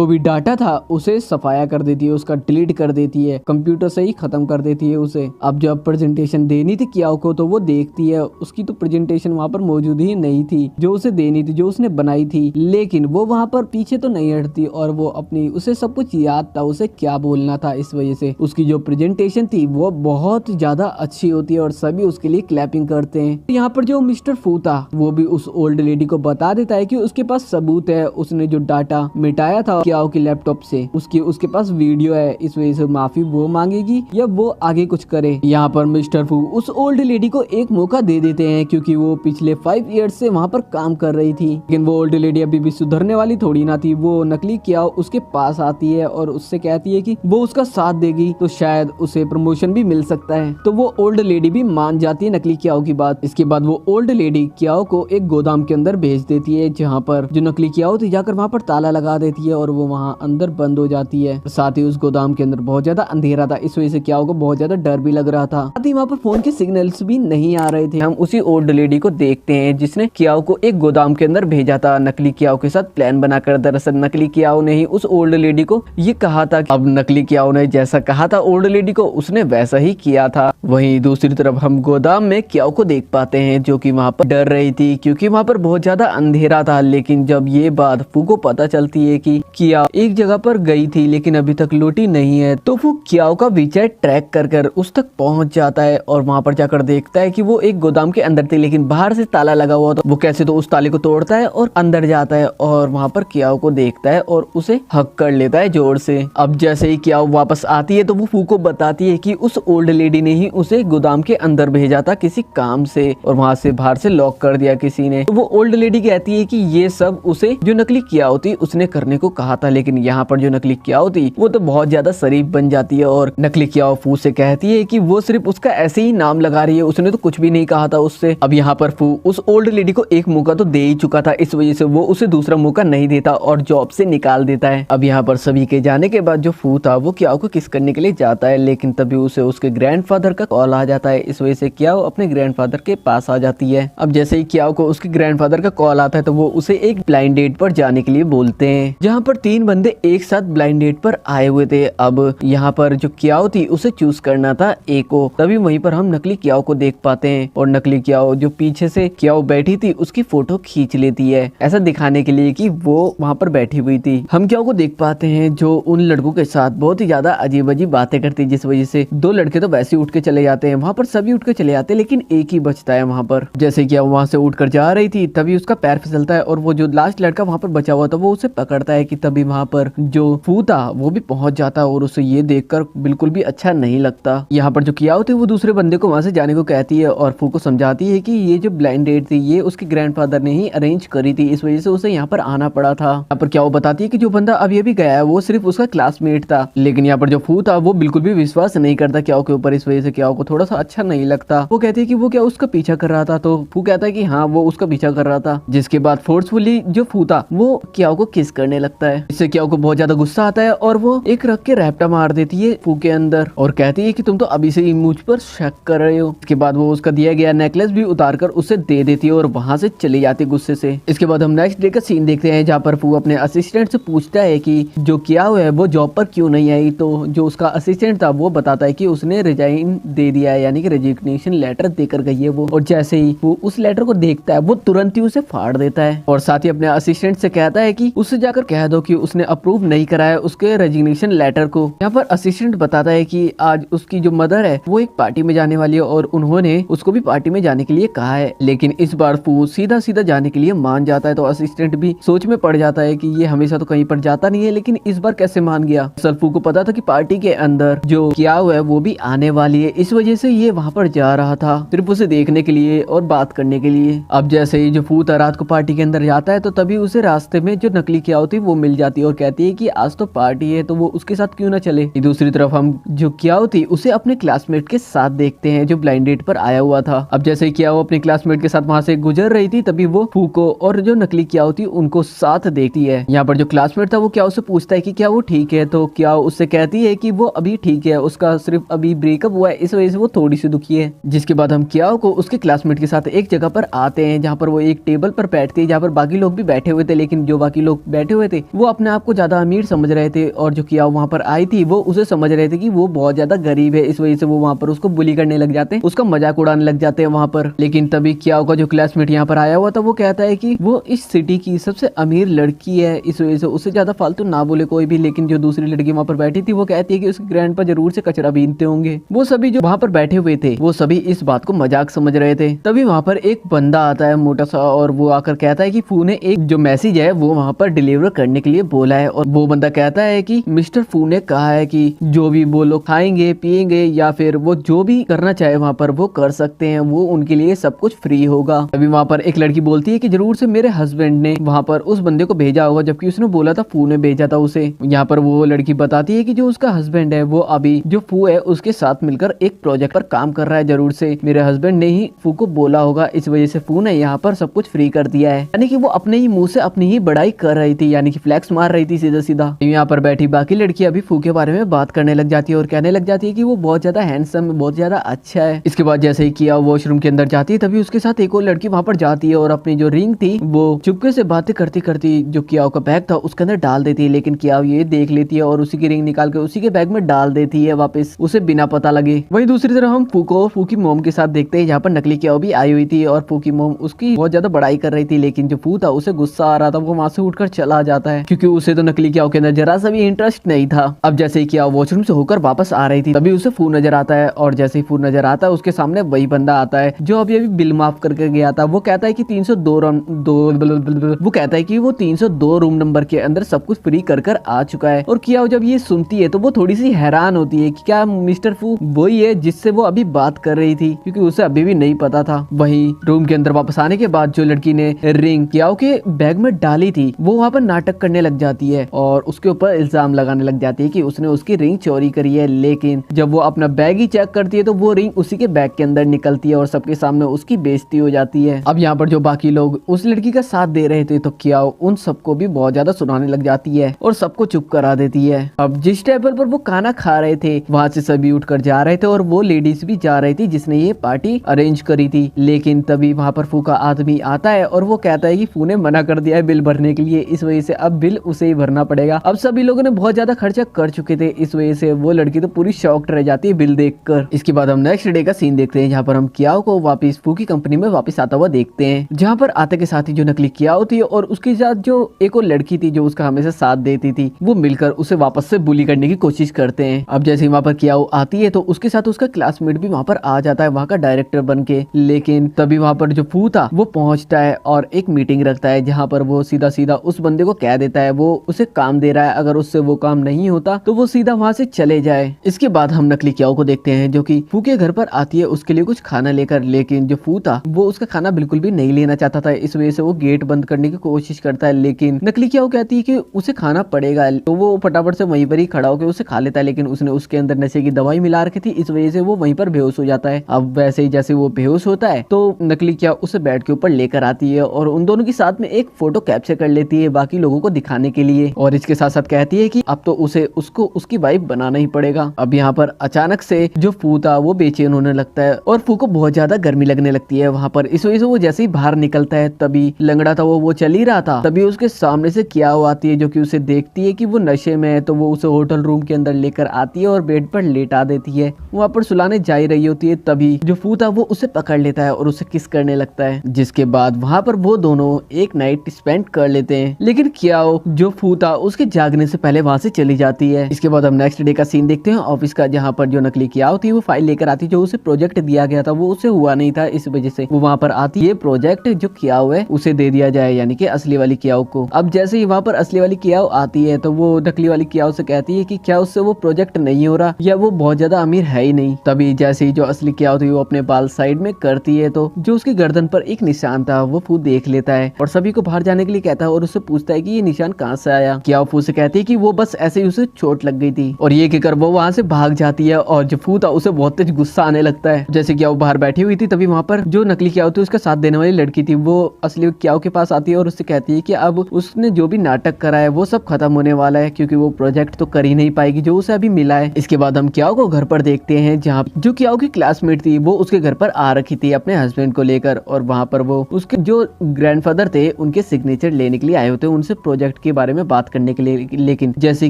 भी डाटा था उसे सफाया कर देती है, उसका डिलीट कर देती है, कंप्यूटर से ही खत्म कर देती है उसे। अब जब प्रेजेंटेशन देनी थी कियाओ को तो वो देखती है उसकी तो प्रेजेंटेशन वहाँ पर मौजूद ही नहीं थी जो उसे देनी थी, जो उसने बनाई थी। लेकिन वो वहाँ पर पीछे तो नहीं हटती और वो अपनी उसे सब कुछ याद था उसे क्या बोलना था, इस वजह से उसकी जो प्रेजेंटेशन थी वो बहुत ज्यादा अच्छी होती है और सभी उसके लिए क्लैपिंग करते हैं। यहाँ पर जो मिस्टर फू था वो भी उस ओल्ड लेडी को बता देता है कि उसके पास सबूत है, उसने जो डाटा मिटाया था कियाओ के लैपटॉप से उसके पास वीडियो है, इस वजह से माफी वो मांगेगी या वो आगे कुछ करे। यहाँ पर मिस्टर फू उस ओल्ड लेडी को एक मौका दे देते हैं क्योंकि वो पिछले 5 इयर्स से वहाँ पर काम कर रही थी, लेकिन वो ओल्ड लेडी अभी भी सुधरने वाली थोड़ी ना थी। वो नकली कियाओ उसके पास आती है और उससे कहती है कि वो उसका साथ देगी तो शायद उसे प्रमोशन भी मिल सकता है। तो वो ओल्ड लेडी भी मान जाती है नकली कियाओ की बात। इसके बाद वो ओल्ड लेडी कियाओ को एक गोदाम के अंदर भेज देती है जहाँ पर जो नकली कियाओ थी जाकर वहाँ पर ताला लगा देती है और वो वहाँ अंदर बंद हो जाती है। साथ ही उस गोदाम के अंदर बहुत ज्यादा अंधेरा था, इस वजह से कियाओ को बहुत ज्यादा डर भी लग रहा था। साथ ही वहाँ पर फोन के सिग्नल्स भी नहीं आ रहे थे। हम उसी ओल्ड लेडी को देखते हैं जिसने कियाओ को एक गोदाम के अंदर भेजा था नकली कियाओ के साथ प्लान बनाकर। दरअसल नकली कियाओ ने ही उस ओल्ड लेडी को ये कहा था। अब नकली कियाओ ने जैसा कहा था ओल्ड लेडी को उसने वैसा ही किया था। वहीं दूसरी तरफ हम गोदाम में कियाओ को देख पाते हैं जो कि वहाँ पर डर रही थी क्योंकि वहाँ पर बहुत ज्यादा अंधेरा था। लेकिन जब ये बात फू को पता चलती है कि कियाओ एक जगह पर गई थी लेकिन अभी तक लौटी नहीं है तो वो कियाओ का वीचैट ट्रैक कर उस तक पहुंच जाता है और वहाँ पर जाकर देखता है कि वो एक गोदाम के अंदर थी लेकिन बाहर से ताला लगा हुआ था। वो कैसे तो उस ताले को तोड़ता है और अंदर जाता है और वहाँ पर कियाओ को देखता है और उसे हक कर लेता है जोर से। अब जैसे ही कियाओ वापस आती है तो वो फू को बताती है कि उस ओल्ड लेडी ने ही उसे गोदाम के अंदर भेजा था किसी काम से और वहाँ से बाहर से लॉक कर दिया किसी ने। तो वो ओल्ड लेडी कहती है कि ये सब उसे जो नकली कियाओ थी उसने करने को कहा था, लेकिन यहाँ पर जो नकली कियाओ थी वो तो बहुत ज्यादा शरीफ बन जाती है और नकली कियाओ फू से कहती है कि वो सिर्फ उसका ऐसे ही नाम लगा रही है, उसने तो कुछ भी नहीं कहा था उससे। अब यहाँ पर फू उस ओल्ड लेडी को एक मौका तो दे ही चुका था, इस वजह से वो उसे दूसरा मौका नहीं देता और जॉब से निकाल देता है। अब यहाँ पर सभी के जाने के बाद जो फू था वो कियाओ को किस करने के लिए जाता है, लेकिन तभी उसे उसके ग्रैंडफादर का कॉल आ जाता है। इस वजह से कियाओ अपने ग्रैंडफादर के पास आ जाती है। अब जैसे ही कियाओ को उसके ग्रैंडफादर का कॉल आता है तो वो उसे एक ब्लाइंड डेट पर जाने के लिए बोलते हैं, जहाँ पर 3 बंदे एक साथ ब्लाइंड डेट पर आए हुए थे। अब यहाँ पर जो कियाओ थी उसे चूज करना था ए को। तभी वहीं पर हम नकली कियाओ को देख पाते हैं और नकली कियाओ जो पीछे से कियाओ बैठी थी उसकी फोटो खींच लेती है, ऐसा दिखाने के लिए कि वो वहाँ पर बैठी हुई थी। हम कियाओ को देख पाते हैं जो उन लड़कों के साथ बहुत ही ज्यादा अजीब अजीब बातें करती है, जिस वजह से 2 लड़के तो वैसे ही उठ के चले जाते हैं। वहाँ पर सभी उठ के चले जाते हैं लेकिन एक ही बचता है वहाँ पर। जैसे कि वहाँ से उठकर जा रही थी तभी उसका पैर फिसलता है और वो जो लास्ट लड़का वहाँ पर बचा हुआ था वो उसे पकड़ता है कि तभी वहाँ पर जो फू था वो भी पहुंच जाता है और उसे ये देखकर बिल्कुल भी अच्छा नहीं लगता। यहाँ पर जो कियाओ थी वो दूसरे बंदे को वहाँ से जाने को कहती है और फू को समझाती है कि ये जो ब्लाइंड डेट थी ये उसके ग्रैंडफादर ने ही अरेंज करी थी, इस वजह से उसे यहाँ पर आना पड़ा था। यहाँ पर कियाओ बताती है कि जो बंदा अभी अभी गया है वो सिर्फ उसका क्लासमेट था, लेकिन यहाँ पर जो फू था वो बिल्कुल भी विश्वास नहीं करता कियाओ के ऊपर, इस वजह से कियाओ को थोड़ा सा अच्छा नहीं लगता। वो कहती है कि वो क्या उसका पीछा कर रहा था, तो फू कहता है कि हाँ वो उसका पीछा कर रहा था। जिसके बाद फोर्सफुली जो फू था वो कियाओ को किस करने लगता है। इससे कियाओ को बहुत ज्यादा गुस्सा आता है और वो एक रख के रैप्टा मार देती है फू के अंदर और कहती है कि तुम तो अभी से ही मुझ पर शक कर रहे हो। इसके बाद वो उसका दिया गया नेकलेस भी उतार कर उसे दे देती है और वहां से चली जाती है गुस्से से। इसके बाद हम नेक्स्ट डे का सीन देखते हैं जहाँ पर फू अपने असिस्टेंट से पूछता है कि जो कियाओ है वो जॉब पर क्यों नहीं आई, तो जो उसका असिस्टेंट था वो बताता है कि उसने रिजाइन दे दिया है, यानी कि रेजिग्नेशन लेटर देकर गई है वो। और जैसे ही वो उस लेटर को देखता है वो तुरंत ही उसे फाड़ देता है और साथ ही अपने असिस्टेंट से कहता है कि उससे जाकर कह दो कि उसने अप्रूव नहीं कराया उसके रेजिग्नेशन लेटर को। यहाँ पर असिस्टेंट बताता है कि आज उसकी जो मदर है वो एक पार्टी में जाने वाली है और उन्होंने उसको भी पार्टी में जाने के लिए कहा है, लेकिन इस बार फू सीधा सीधा जाने के लिए मान जाता है। तो असिस्टेंट भी सोच में पड़ जाता है कि ये हमेशा तो कहीं पर जाता नहीं है, लेकिन इस बार कैसे मान गया। असल फू को पता था कि पार्टी के अंदर जो कियाओ है वो भी आने वाली है, इस वजह से ये वहाँ पर जा रहा था सिर्फ उसे देखने के लिए और बात करने के लिए। अब जैसे ही जो फू था रात को पार्टी के अंदर जाता है तो तभी उसे रास्ते में जो नकली कियाओ थी वो मिल जाती है और कहती है कि आज तो पार्टी है तो वो उसके साथ क्यों ना चले। दूसरी तरफ हम जो कियाओ थी उसे अपने क्लासमेट के साथ देखते हैं जो ब्लाइंड डेट पर आया हुआ था। अब जैसे ही कियाओ अपने क्लासमेट के साथ वहाँ से गुजर रही थी तभी वो फू को और जो नकली कियाओ थी उनको साथ देखती है। यहाँ पर जो क्लासमेट था वो कियाओ से पूछता है कि क्या वो ठीक है, तो कियाओ उससे कहती है कि वो अभी ठीक है, उसका सिर्फ अभी ब्रेकअप हुआ है, इस वजह से वो थोड़ी सी दुखी है। जिसके बाद हम कियाओ को उसके क्लासमेट के साथ एक जगह पर आते हैं जहाँ पर वो एक टेबल पर बैठती है जहाँ पर बाकी लोग भी बैठे हुए थे, लेकिन जो बाकी लोग बैठे हुए थे वो अपने आप को ज्यादा अमीर समझ रहे थे और जो कियाओ वहाँ पर आई थी वो उसे समझ रहे थे कि वो बहुत ज्यादा गरीब है, इस वजह से वो वहाँ पर उसको बुली करने लग जाते हैं, उसका मजाक उड़ाने लग जाते हैं वहाँ पर। लेकिन तभी कियाओ का जो क्लासमेट यहाँ पर आया हुआ था वो कहता है कि वो इस सिटी की सबसे अमीर लड़की है, इस वजह से उससे ज्यादा फालतू ना बोले कोई भी। लेकिन जो दूसरी लड़की वहाँ पर बैठी थी वो कहती है कि उसके ग्रैंड पर जरूर से कचरा बीनते होंगे। वो सभी जो वहाँ पर बैठे हुए थे वो सभी इस बात को मजाक समझ रहे थे। तभी वहाँ पर एक बंदा आता है मोटा सा और वो आकर कहता है कि फू ने एक जो मैसेज है वो वहाँ पर डिलीवर करने के लिए बोला है और वो बंदा कहता है कि मिस्टर फू ने कहा है कि जो भी वो लोग खाएंगे पिएंगे या फिर वो जो भी करना चाहे वहाँ पर वो कर सकते हैं, वो उनके लिए सब कुछ फ्री होगा। अभी वहाँ पर एक लड़की बोलती है कि जरूर से मेरे हस्बैंड ने वहाँ पर उस बंदे को भेजा होगा, जबकि उसने बोला था फू ने भेजा था उसे। यहाँ पर वो लड़की बताती है कि जो उसका हस्बैंड है वो अभी जो फू है उसके साथ मिलकर एक प्रोजेक्ट पर काम कर रहा है, जरूर से मेरे हस्बैंड ने ही फू को बोला होगा, इस वजह से फू ने यहाँ पर सब कुछ फ्री कर दिया है। यानी कि वो अपने ही मुंह से अपनी ही बड़ाई कर रही थी, यानी कि फ्लैक्स मार रही थी सीधा सीधा। यहाँ पर बैठी बाकी लड़की अभी फू के बारे में बात करने लग जाती है और कहने लग जाती है कि वो बहुत ज्यादा हैंडसम, बहुत ज्यादा अच्छा है। इसके बाद जैसे ही किया वॉशरूम के अंदर जाती है तभी उसके साथ एक और लड़की वहाँ पर जाती है और अपनी जो रिंग थी वो चुपके से बातें करती करती जो कियाओ का बैग था उसके अंदर डाल देती है, लेकिन कियाओ ये देख लेती है और उसी की रिंग निकाल के उसी के बैग में डाल देती है वापस, उसे बिना पता लगे। वहीं दूसरी तरफ हम फू की मोम के साथ देखते हैं जहाँ पर नकली कियाओ भी आई हुई थी और फू की मोम उसकी बहुत ज्यादा बड़ाई कर रही थी, लेकिन जो फू था उसे गुस्सा आ रहा था, वो वहाँ से उठकर चला जाता है क्योंकि उसे तो नकली कियाओ के अंदर जरा सा भी इंटरेस्ट नहीं था। अब जैसे ही कियाओ वॉशरूम से होकर वापस आ रही थी तभी उसे फू नजर आता है और जैसे ही फू नजर आता है उसके सामने वही बंदा आता है जो अभी बिल माफ करके गया था। वो कहता है कि 302 रूम नंबर के अंदर सब कुछ फ्री कर आ चुका है। और कियाओ जब ये सुनती है तो वो थोड़ी सी हैरान होती है कि क्या मिस्टर फू वही है जिससे वो अभी बात कर रही थी। क्योंकि उसे अभी भी नहीं पता था। वहीं रूम के अंदर वापस आने के बाद जो लड़की ने रिंग कियाओ के बैग में डाली थी वो वहाँ पर नाटक करने लग जाती है और उसके ऊपर इल्जाम लगाने लग जाती है कि उसने उसकी रिंग चोरी करी है। लेकिन जब वो अपना बैग ही चेक करती है तो वो रिंग उसी के बैग के अंदर निकलती है और सबके सामने उसकी बेइज्जती हो जाती है। अब यहाँ पर जो बाकी लोग उस लड़की का साथ दे रहे थे तो कियाओ उन सबको भी बहुत ज्यादा सुनाने लग जाती है और सबको चुप करा देती है। अब जिस टेबल पर वो खाना खा रहे थे वहाँ से सभी उठकर जा रहे थे और वो लेडीज भी जा रही थी जिसने ये पार्टी अरेंज करी थी। लेकिन तभी वहाँ पर फू का आदमी आता है और वो कहता है कि फू ने मना कर दिया है बिल भरने के लिए, इस वजह से अब बिल उसे ही भरना पड़ेगा। अब सभी लोगों ने बहुत ज्यादा खर्चा कर चुके थे, इस वजह से वो लड़की तो पूरी शॉक्ड रह जाती है बिल देखकर। इसके बाद हम नेक्स्ट डे का सीन देखते हैं जहाँ पर हम कियाओ को वापस फू की कंपनी में वापस आता हुआ देखते हैं, जहाँ पर आते के साथ ही जो नकली कियाओ थी और उसके साथ जो एक और लड़की थी जो उसका हमेशा साथ देती थी वो मिलकर उसे वापस से बुली करने की कोशिश करते हैं। अब जैसे वहाँ पर कियाओ आती है तो उसके साथ उसका क्लासमेट भी वहाँ पर आ जाता है वहाँ का डायरेक्टर बन के। लेकिन तभी वहाँ पर जो फू था वो पहुंचता है और एक मीटिंग रखता है जहाँ पर वो सीधा सीधा उस बंदे को कह देता है वो उसे काम दे रहा है, अगर उससे वो काम नहीं होता तो वो सीधा वहाँ से चले जाए। इसके बाद हम नकली कियाओ को देखते हैं जो कि फू के घर पर आती है उसके लिए कुछ खाना लेकर। लेकिन जो फू था वो उसका खाना बिल्कुल भी नहीं लेना चाहता था, इस वजह से वो गेट बंद करने की कोशिश करता है। लेकिन नकली कियाओ कहती है कि उसे खाना पड़ेगा तो वो फटाफट से वहीं पर ही खड़ा होकर उसे खा लेता है। लेकिन उसने उसके अंदर नशे की दवाई मिला रखी थी, इस वजह से वो वहीं पर बेहोश हो जाता है। अब वैसे ही जैसे वो बेहोश होता है तो नकली कियाओ उसे बेड के ऊपर लेकर आती है और उन दोनों के साथ में एक फोटो कैप्चर कर लेती है बाकी लोगों को दिखाने के लिए और इसके साथ साथ कहती है कि अब तो उसे उसको उसकी वाइफ बनाना ही पड़ेगा। अब यहाँ पर अचानक से जो फू था वो बेचैन होने लगता है और फू को बहुत ज्यादा गर्मी लगने लगती है वहाँ पर। इस वजह से वो जैसे ही बाहर निकलता है तभी लंगड़ा था वो चल ही रहा था, तभी उसके सामने से कियाओ आती है जो कि उसे देखती है कि वो नशे में है तो वो उसे होटल रूम के अंदर लेकर आती है और बेड पर लेटा देती है। वहाँ पर सुलाने जा रही होती है तभी जो फू था वो उसे पकड़ लेता है और उसे किस करने लगता है, जिसके बाद वहाँ पर वो दोनों एक नाइट स्पेंड कर लेते हैं। लेकिन कियाओ जो फू था उसके जागने से पहले वहाँ से चली जाती है। इसके बाद हम नेक्स्ट डे का सीन देखते हैं ऑफिस का, जहाँ पर जो नकली कियाओ थी वो फाइल लेकर आती जो उसे प्रोजेक्ट दिया गया था वो उसे हुआ नहीं था, इस वजह से वो वहाँ पर आती है प्रोजेक्ट जो कियाओ है उसे दे दिया जाए, यानी कि असली वाली कियाओ को। अब जैसे ही वहाँ पर असली वाली कियाओ आती है तो वो नकली वाली कियाओ से कहती है कि क्या उससे वो प्रोजेक्ट नहीं हो रहा या वो बहुत ज्यादा अमीर है ही नहीं। तभी जैसे ही जो असली कियाओ थी वो अपने बाल साइड में करती है तो जो उसकी गर्दन पर एक निशान था वो फू देख लेता है और सभी को बाहर जाने के लिए कहता है और उससे पूछता है कि ये निशान कहाँ से आया। कियाओ फू से कहती है कि वो बस ऐसे ही उसे चोट लग गई थी और ये कहकर वो वहाँ से भाग जाती है और जो फू था उसे बहुत तेज गुस्सा आने लगता है। जैसे कियाओ बाहर बैठी हुई थी तभी वहाँ पर जो नकली कियाओ थी उसका साथ देने वाली लड़की थी वो असली कियाओ के पास आती है और उससे कहती है कि अब उसने जो भी नाटक करा है वो सब खत्म होने वाला है क्योंकि वो प्रोजेक्ट तो कर ही नहीं पाएगी जो उसे अभी मिला है। इसके बाद हम कियाओ को घर पर देखते हैं जहाँ जो कियाओ की क्लासमेट थी वो उसके घर पर आ रखी थी अपने हस्बैंड को लेकर और वहाँ पर वो उसके जो ग्रैंडफादर थे उनके सिग्नेचर लेने के लिए आए होते उनसे प्रोजेक्ट के बारे में बात करने के लिए। लेकिन जैसे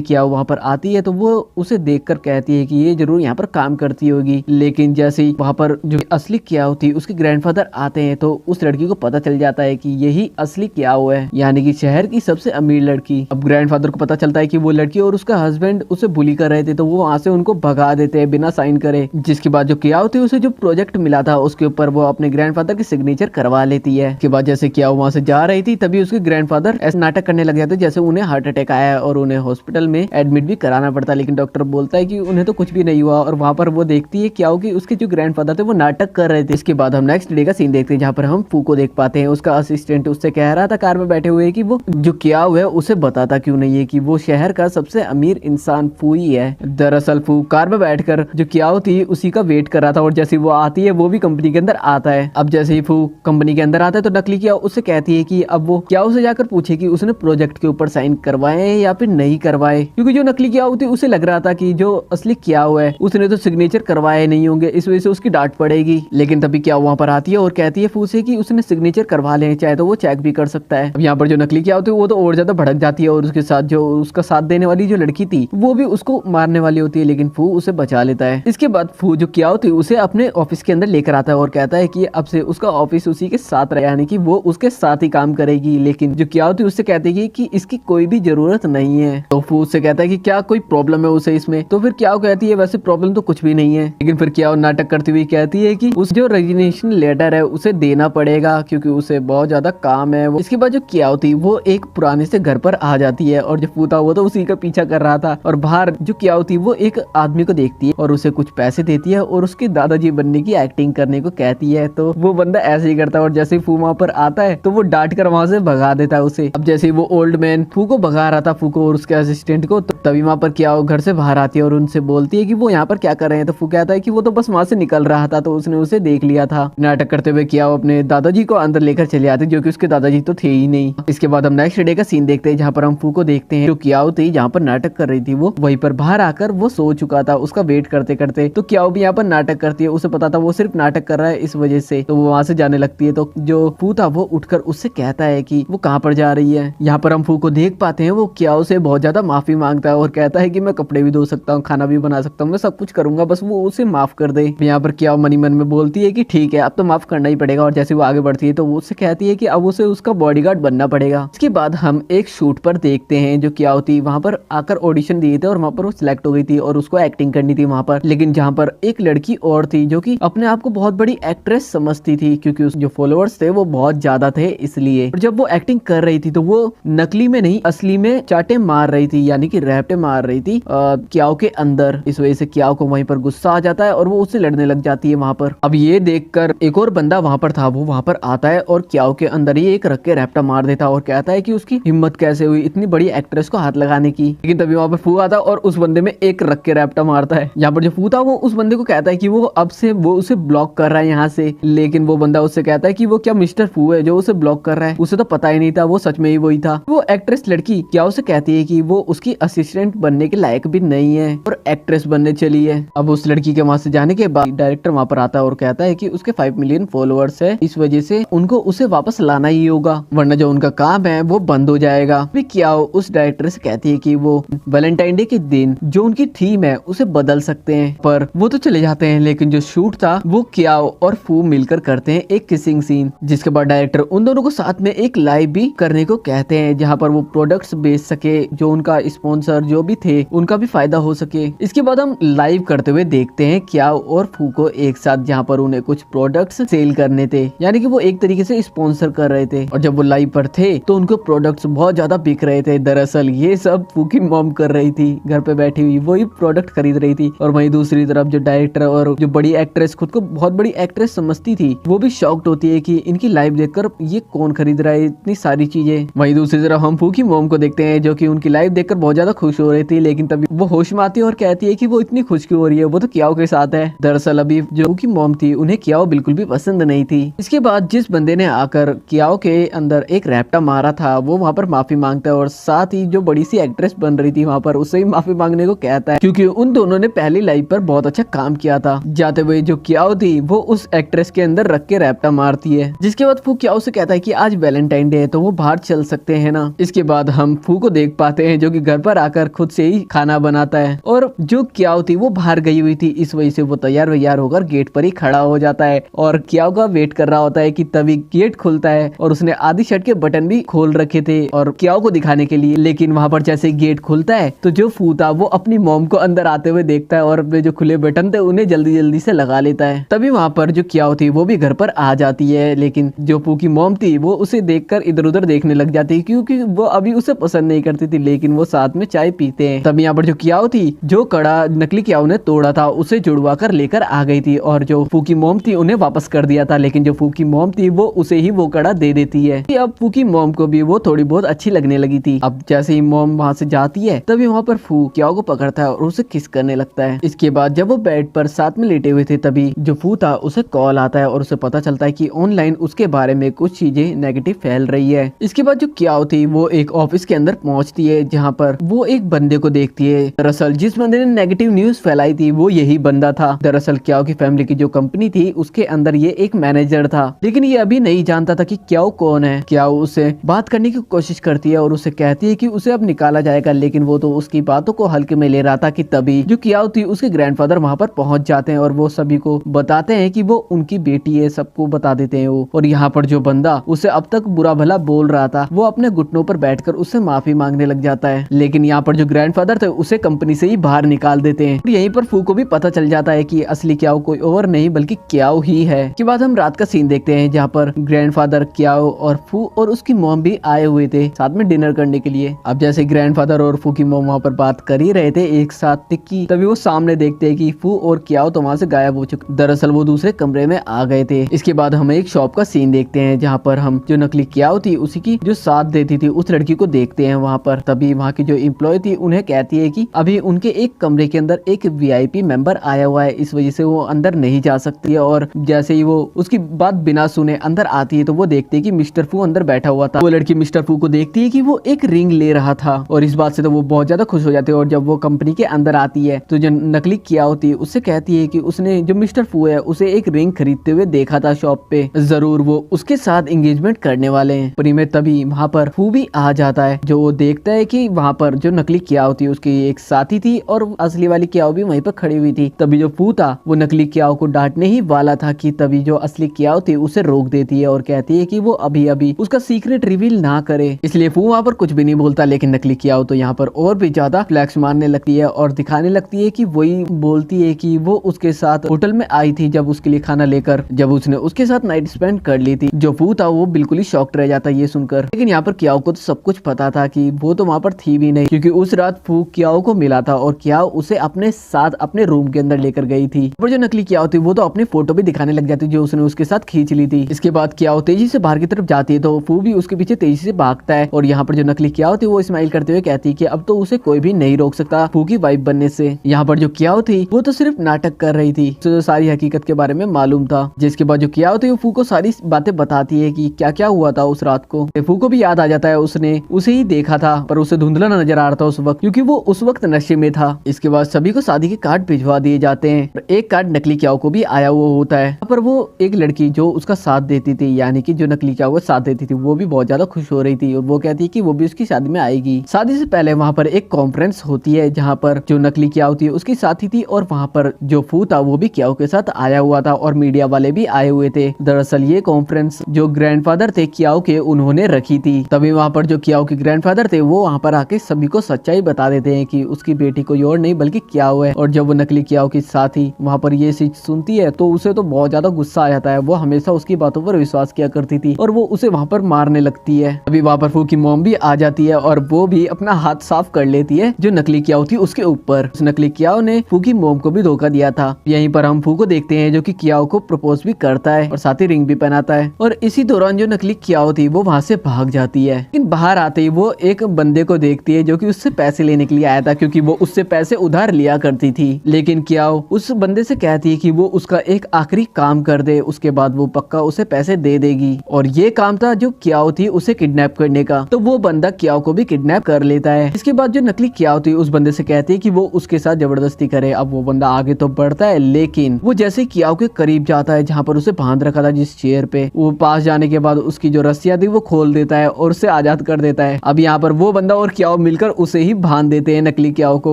कियाओ वहाँ पर आती है तो वो उसे देखकर कहती है कि ये जरूर यहाँ पर काम करती होगी। लेकिन जैसे ही वहाँ पर जो असली कियाओ थी उसके ग्रैंडफादर आते हैं तो उस लड़की को पता चल जाता है कि यही असली कियाओ है, यानी कि शहर की सबसे अमीर लड़की। अब ग्रैंडफादर को पता चलता है कि वो लड़की और उसका हस्बैंड उसे बुली कर रहे थे तो वो वहाँ से उनको भगा देते हैं बिना साइन करे। जिसके बाद जो कियाओ थी उसे जो प्रोजेक्ट मिला था उसके ऊपर वो अपने ग्रैंडफादर की सिग्नेचर करवा लेती है। उसके बाद जैसे कियाओ वहाँ से जा रही थी तभी उसके ग्रैंडफादर ऐसे नाटक करने लग जाते जैसे उन्हें हार्ट अटैक आया और उन्हें हॉस्पिटल में एडमिट भी कराना पड़ता, लेकिन डॉक्टर बोलता है कि उन्हें तो कुछ भी नहीं हुआ और वहाँ पर वो देखती है कियाओ की उसके जो ग्रैंडफादर थे वो नाटक कर रहे थे। इसके बाद हम नेक्स्ट डे का सीन देखते हैं जहाँ पर हम फू को देख पाते हैं। उसका असिस्टेंट उससे कह रहा था कार में बैठे हुए कि वो जो कियाओ है उसे बताता क्यों नहीं है कि वो शहर का सबसे अमीर इंसान फू ही है। दरअसल फू कार में बैठकर जो कियाओ थी उसी का वेट कर रहा था और जैसे वो आती है वो भी कंपनी के अंदर आता है। अब जैसे ही फू कंपनी के अंदर आता है तो नकली कियाओ उससे कहती है कि अब वो कियाओ से जाकर पूछे कि उसने प्रोजेक्ट के ऊपर साइन करवाए या फिर नहीं करवाए, क्योंकि जो नकली कियाओ थी उसे लग रहा था कि जो असली कियाओ है उसने तो सिग्नेचर करवाए नहीं होंगे, इस वजह से उसकी डांट पड़ेगी। लेकिन तभी कियाओ वहाँ पर आती है और कहती है फू से कि उसने सिग्नेचर करवा ले, चाहे तो वो चेक भी कर सकता है। अब यहाँ पर जो नकली कियाओ थी वो तो और ज्यादा भड़क जाती है और उसके साथ जो उसका साथ देने वाली जो लड़की थी वो भी उसको मारने वाली होती है, लेकिन फू उसे बचा लेता है। इसके बाद फू जो कियाओ थी उसे अपने ऑफिस के अंदर लेकर आता है और कहता है कि अब से उसका ऑफिस उसी के साथ रहे, यानी कि वो उसके साथ ही काम करेगी। लेकिन जो कियाओ थी उससे कहती है कि इसकी कोई भी जरूरत नहीं है। तो फू उससे कहता है कि क्या कोई प्रॉब्लम है उसे इसमें, तो फिर कियाओ कहती है वैसे प्रॉब्लम तो कुछ भी नहीं है। लेकिन फिर कियाओ नाटक करती हुई कहती है कि उस जो रेजिग्नेशन लेटर है उसे देना पड़ेगा क्योंकि उसे बहुत ज्यादा काम है। इसके बाद जो कियाओ थी वो एक पुराने से घर पर आ जाती है और जो फू था वो तो उसी का पीछा कर रहा था और बाहर जो कियाओ थी वो एक आदमी को देखती है और उसे कुछ पैसे देती है और उसके दादाजी फूफी बनने की एक्टिंग करने को कहती है, तो वो बंदा ऐसे ही करता है और जैसे ही फू वहाँ पर आता है तो वो डांट कर वहाँ से भगा देता है उसे। अब जैसे वो ओल्ड मैन फू को भगा रहा था, फू को और उसके असिस्टेंट को, तो तभी वहाँ पर क्या घर से बाहर आती है और उनसे बोलती है कि वो यहाँ पर क्या कर रहे हैं। तो फू कहता है कि वो तो बस वहाँ से निकल रहा था तो उसने उसे देख लिया था। नाटक करते हुए क्या अपने दादाजी को अंदर लेकर चले आते जो कि उसके दादाजी तो थे ही नहीं। इसके बाद हम नेक्स्ट डे का सीन देखते हैं जहाँ पर हम फू को देखते हैं जो कियाओ थी जहाँ पर नाटक कर रही थी, वो वहीं पर बाहर आकर वो सो चुका था उसका वेट करते करते। तो कियाओ भी यहाँ पर नाटक करती है, उसे पता था वो सिर्फ नाटक कर रहा है इस वजह से, तो वो वहाँ से जाने लगती है। तो जो फू था वो उठकर उससे कहता है कि वो कहाँ पर जा रही है। यहाँ पर हम फू को देख पाते हैं वो कियाओ से बहुत ज्यादा माफी मांगता है और कहता है कि मैं कपड़े भी धो सकता हूँ, खाना भी बना सकता हूँ, मैं सब कुछ करूंगा, बस वो उसे माफ कर दे। यहाँ पर कियाओ मनी मन में बोलती है कि ठीक है अब तो माफ करना ही पड़ेगा, और जैसे वो आगे बढ़ती है तो वो उससे कहती है कि अब उसे उसका बॉडीगार्ड बनना पड़ेगा। इसके बाद हम एक शूट पर देखते हैं जो कियाओ थी वहाँ पर आकर ऑडिशन दिए थे और वहाँ पर वो सिलेक्ट हो गई थी और उसको एक्टिंग करनी थी वहाँ पर। लेकिन जहाँ पर एक लड़की और थी जो कि अपने आप को बहुत बड़ी एक्ट्रेस समझती थी क्योंकि उस जो फॉलोअर्स थे वो बहुत ज्यादा थे इसलिए। और जब वो एक्टिंग कर रही थी तो वो नकली में नहीं असली में चाटे मार रही थी, यानी कि रैप्टे मार रही थी कियाओ के अंदर। इस वजह से कियाओ को वहीं पर गुस्सा आ जाता है और वो उससे लड़ने लग जाती है वहाँ पर। अब ये देखकर एक और बंदा वहाँ पर था, वो वहाँ पर आता है और कियाओ के अंदर ही एक रख के रैप्टा मार देता और कहता है कि उसकी हिम्मत कैसे हुई इतनी बड़ी एक्ट्रेस को हाथ लगाने की। लेकिन तभी वहाँ पर फू आता और उस बंदे में एक रख के रैप्टा मारता है। यहाँ पर जो फू था वो उस बंदे को कहता है कि वो अब से वो उसे ब्लॉक कर रहा है यहाँ से, लेकिन वो बंदा उससे कहता है कि वो क्या मिस्टर फू है जो उसे ब्लॉक कर रहा है, उसे तो पता ही नहीं था वो सच में ही वही था। वो एक्ट्रेस लड़की क्या उसे कहती है कि वो उसकी असिस्टेंट बनने के लायक भी नहीं है और एक्ट्रेस बनने चली है। अब उस लड़की के वहां से जाने के बाद डायरेक्टर वहां पर आता है और कहता है कि उसके 5 मिलियन फॉलोअर्स है, इस वजह से उनको उसे वापस लाना ही होगा वरना जो उनका काम है वो बंद हो जाएगा। फिर क्या उस डायरेक्टर से कहती है कि वो वैलेंटाइन डे के दिन जो उनकी थीम है उसे बदल सकते हैं, पर वो तो चले जाते हैं। लेकिन जो शूट था वो कियाओ और फू मिलकर करते हैं एक किसिंग सीन, जिसके बाद डायरेक्टर उन दोनों को साथ में एक लाइव भी करने को कहते हैं जहाँ पर वो प्रोडक्ट्स बेच सके, जो उनका स्पॉन्सर जो भी थे उनका भी फायदा हो सके। इसके बाद हम लाइव करते हुए देखते हैं कियाओ और फू को एक साथ जहाँ पर उन्हें कुछ प्रोडक्ट्स सेल करने थे, यानी कि वो एक तरीके से स्पॉन्सर कर रहे थे। और जब वो लाइव पर थे तो उनको प्रोडक्ट्स बहुत ज्यादा बिक रहे थे। दरअसल ये सब फू की मॉम कर रही थी, घर पे बैठी हुई वही प्रोडक्ट खरीद रही थी। और वहीं दूसरी तरफ जो डायरेक्टर और जो बड़ी एक्ट्रेस खुद को बहुत बड़ी एक्ट्रेस समझती थी वो भी शॉक्ड होती है कि इनकी लाइव देखकर ये कौन खरीद रहा है इतनी सारी चीजें। वहीं दूसरी तरफ हम फू की मॉम को देखते हैं जो कि उनकी लाइव देखकर बहुत ज्यादा खुश हो रही थी, लेकिन तभी वो होश में आती है और कहती है कि वो इतनी खुश क्यों हो रही है, वो तो कियाओ के साथ है। दरअसल अभी जो फू की मॉम थी उन्हें कियाओ बिल्कुल भी पसंद नहीं थी। इसके बाद जिस बंदे ने आकर कियाओ के अंदर एक रैप्टा मारा था वो वहाँ पर माफी मांगता है और साथ ही जो बड़ी सी एक्ट्रेस बन रही थी वहाँ पर उससे ही माफी मांगने को कहता है क्योंकि उन दोनों ने पहली लाइव पर बहुत अच्छा काम किया था। जाते हुए जो कियाओ थी वो उस एक्ट्रेस के अंदर रख के रैप्टा मारती है, जिसके बाद फू कियाओ से कहता है कि आज वैलेंटाइन डे है तो वो बाहर चल सकते हैं ना। इसके बाद हम फू को देख पाते हैं जो कि घर पर आकर खुद से ही खाना बनाता है और जो कियाओ थी वो बाहर गई हुई थी, इस वजह से वो तैयार वैयार होकर गेट पर ही खड़ा हो जाता है और कियाओ का वेट कर रहा होता है कि तभी गेट खुलता है और उसने आधी शर्ट के बटन भी खोल रखे थे और कियाओ को दिखाने के लिए। लेकिन वहां पर जैसे गेट खुलता है तो जो फू था वो अपनी मॉम को अंदर आते हुए देखता है और अपने जो खुले बटन थे उन्हें जल्दी जल्दी से लगा लेता है। तभी वहां पर जो कियाओ थी वो भी घर पर आ जाती है, लेकिन जो फू की मॉम थी वो उसे देखकर इधर उधर देखने लग जाती है क्योंकि वो अभी उसे पसंद नहीं करती थी, लेकिन वो साथ में चाय पीते हैं। तभी यहाँ पर जो कियाओ थी जो कड़ा नकली कियाओ ने तोड़ा था उसे जुड़वा कर लेकर आ गई थी और जो फू की मॉम थी उन्हें वापस कर दिया था, लेकिन जो फू की मॉम थी वो उसे ही वो कड़ा दे देती है। अब फू की मॉम को भी वो थोड़ी बहुत अच्छी लगने लगी थी। अब जैसे ही मॉम वहाँ से जाती है तभी वहाँ पर फू कियाओ को पकड़ता है और उसे किस करने लगता है। इसके बाद जब वो बेड पर साथ में लेटे हुए थे तभी जो फू था उसे कॉल आता है और उसे पता चलता है कि ऑनलाइन उसके बारे में कुछ चीजें नेगेटिव फैल रही है। इसके बाद जो कियाओ थी वो एक ऑफिस के अंदर पहुंचती है जहाँ पर वो एक बंदे को देखती है। दरअसल जिस बंदे ने नेगेटिव न्यूज फैलाई थी वो यही बंदा था। दरअसल कियाओ की फैमिली की जो कंपनी थी उसके अंदर ये एक मैनेजर था, लेकिन ये अभी नहीं जानता था कि कियाओ कौन है। कियाओ उसे बात करने की कोशिश करती है और उसे कहती है कि उसे अब निकाला जाएगा, लेकिन वो तो उसकी बातों को हल्के में ले रहा था कि तभी जो कियाओ थी उसके ग्रैंडफादर वहाँ पर पहुंच जाते हैं और वो सभी को बताते हैं कि वो उनकी बेटी है, सबको बता देते हैं वो। और यहाँ पर जो बंदा उसे अब तक बुरा भला बोल रहा था वो अपने घुटनों पर बैठकर उससे माफी मांगने लग जाता है। लेकिन यहाँ यहाँ पर जो ग्रैंडफादर थे उसे कंपनी से ही बाहर निकाल देते हैं। और यहीं पर फू को भी पता चल जाता है कि असली क्याओ कोई और नहीं बल्कि क्याओ ही है। के बाद हम रात का सीन देखते हैं जहाँ पर ग्रैंडफादर, क्याओ और फू और उसकी मॉम भी आए हुए थे साथ में डिनर करने के लिए। अब जैसे ग्रैंडफादर और फू की मॉम वहाँ पर बात कर ही रहे थे एक साथ की, तभी वो सामने देखते हैं कि फू और क्याओ तो वहाँ से गायब हो चुके। दरअसल वो दूसरे कमरे में आ गए थे। इसके बाद हम एक शॉप का सीन देखते हैं जहाँ पर हम जो नकली क्याओ थी उसी की जो साथ देती थी उस लड़की को देखते हैं वहाँ पर। तभी वहाँ की जो एम्प्लॉय थी उन्हें कहती है कि अभी उनके एक कमरे के अंदर एक वीआईपी मेंबर आया हुआ है, इस वजह से वो अंदर नहीं जा सकती है। और जैसे ही वो उसकी बात बिना सुने अंदर आती है तो वो देखती है कि मिस्टर फू अंदर बैठा हुआ था। वो लड़की मिस्टर फू को देखती है कि वो एक रिंग ले रहा था और इस बात से तो वो बहुत ज्यादा खुश हो जाती है। और जब वो कंपनी के अंदर आती है तो जो नकली क्याओ थी उससे कहती है कि उसने जो मिस्टर फू है उसे एक रिंग खरीदते हुए देखा था शॉप पे, जरूर वो उसके साथ एंगेजमेंट करने वाले हैं। पर में तभी वहाँ पर फू भी आ जाता है जो वो देखता है कि वहाँ पर जो नकली क्याओ थी उसकी एक साथी थी और असली वाली क्याओ भी वहीं पर खड़ी हुई थी। तभी जो फू था वो नकली क्याओ को डांटने ही वाला था कि तभी जो असली क्याओ थी उसे रोक देती है और कहती है कि वो अभी अभी उसका सीक्रेट रिवील ना करे। इसलिए फू वहाँ पर कुछ भी नहीं बोलता। लेकिन नकली क्याओ तो यहाँ पर और भी ज्यादा फ्लैक्स मारने लगती है और दिखाने लगती है कि वही बोलती है कि वो उसके साथ होटल में आई थी जब उसके लिए खाना लेकर, जब उसने उसके साथ नाइट स्पेंड कर ली थी। जो फू था वो बिल्कुल ही शॉक्ड रह जाता है ये सुनकर। लेकिन यहाँ पर क्याओ को तो सब कुछ पता था कि वो तो वहाँ पर थी भी नहीं, क्योंकि उस रात फू क्याओ को मिला था और क्याओ उसे अपने साथ अपने रूम के अंदर लेकर गई थी। पर जो नकली क्याओ थी वो तो अपनी फोटो भी दिखाने लग जाती जो उसने उसके साथ खींच ली थी। इसके बाद क्याओ तेजी से बाहर की तरफ जाती है तो फू भी उसके पीछे तेजी से भागता है। और यहाँ पर जो नकली क्याओ थी वो स्माइल करते हुए कहती है कि अब तो उसे कोई भी नहीं रोक सकता फू की वाइफ बनने से। यहाँ पर जो क्याओ थी वो तो सिर्फ नाटक कर रही थी, तो सारी हकीकत के बारे में मालूम था। जिसके बाद जो क्याओ थी वो फू को सारी बातें बताती है कि क्या क्या हुआ था उस रात को। फू को भी याद आ जाता है उसने उसे ही देखा था पर उसे धुंधला नजर आ रहा था उस वक्त, क्योंकि वो उस वक्त नशे में था। इसके बाद सभी को शादी के कार्ड भिजवा दिए जाते हैं। एक कार्ड नकली क्याओ को भी आया हुआ होता है। पर वो एक लड़की जो उसका साथ देती थी, यानी कि जो नकली क्याओ को साथ देती थी, वो भी बहुत ज्यादा खुश हो रही थी और वो कहती है कि वो भी उसकी शादी में आएगी। शादी से पहले वहाँ पर एक कॉन्फ्रेंस होती है जहाँ पर जो नकली क्याओ थी उसकी साथी थी और वहाँ पर जो फू था वो भी क्याओ के साथ आया हुआ था और मीडिया वाले भी आए हुए थे। दरअसल ये कॉन्फ्रेंस जो ग्रैंडफादर थे क्याओ के उन्होंने रखी थी। तभी वहाँ पर जो क्याओ के ग्रैंडफादर थे वो वहाँ पर आके सभी को सच्चाई बता देते हैं कि उसकी बेटी कोई और नहीं बल्कि क्याओ है। और जब वो नकली क्याओ की साथी वहाँ पर ये चीज सुनती है तो उसे तो बहुत ज्यादा गुस्सा आ जाता है। वो हमेशा उसकी बातों पर विश्वास किया करती थी और वो उसे वहाँ पर मारने लगती है। अभी वहाँ पर फू की मॉम भी आ जाती है और वो भी अपना हाथ साफ कर लेती है जो नकली क्याओ थी उसके ऊपर। उस नकली क्याओ ने फू की मॉम को भी धोखा दिया था। यहीं पर हम फू को देखते हैं जो कि क्याओ को प्रपोज भी करता है और साथ ही रिंग भी पहनाता है। और इसी दौरान जो नकली क्याओ थी वो वहाँ से भाग जाती है। लेकिन बाहर आते ही वो एक बंदे को देखती है जो कि उससे पैसे लेने के लिए आया था, क्योंकि वो उससे पैसे उधार लिया करती थी। लेकिन क्याओ उस बंदे से कहती है कि वो उसका एक आखिरी काम कर दे, उसके बाद वो पक्का उसे पैसे दे देगी। और ये काम था जो क्याओ थी उसे किडनैप करने का। तो वो बंदा क्याओ को भी किडनैप कर लेता है। इसके बाद जो नकली क्याओ थी उस बंदे से कहती है कि वो उसके साथ जबरदस्ती करे। अब वो बंदा आगे तो बढ़ता है, लेकिन वो जैसे क्याओ के करीब जाता है जहाँ पर उसे बांध रखा था जिस चेयर पे, वो पास जाने के बाद उसकी जो रस्सियां थी वो खोल देता है और उसे आजाद कर देता है। अब यहाँ पर वो बंदा और क्याओ मिलकर उसे ही बांध देते हैं नकली क्याओ को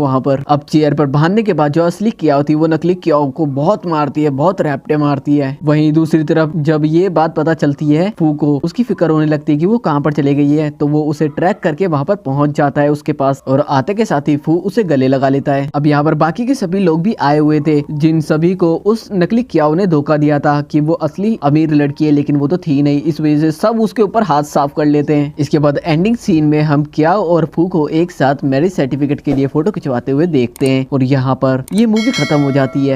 वहाँ पर। अब चेयर पर बांधने के बाद जो असली क्याओ थी वो नकली क्याओ को बहुत मारती है, बहुत रैप्टे मारती है। वहीं दूसरी तरफ जब ये बात पता चलती है फू को, उसकी फिक्र होने लगती है कि वो कहाँ पर चले गई है, तो वो उसे ट्रैक करके वहाँ पर पहुंच जाता है उसके पास और आते के साथ ही फू उसे गले लगा लेता है। अब यहाँ पर बाकी के सभी लोग भी आए हुए थे जिन सभी को उस नकली क्याओ ने धोखा दिया था कि वो असली अमीर लड़की है, लेकिन वो तो थी नहीं। इस वजह से सब उसके ऊपर हाथ साफ कर लेते हैं। इसके बाद एंडिंग सीन में हम क्याओ और फू को एक साथ मैरिज सर्टिफिकेट के लिए फोटो खिंचवाते हुए देखते हैं और यहाँ पर ये मूवी खत्म हो जाती है।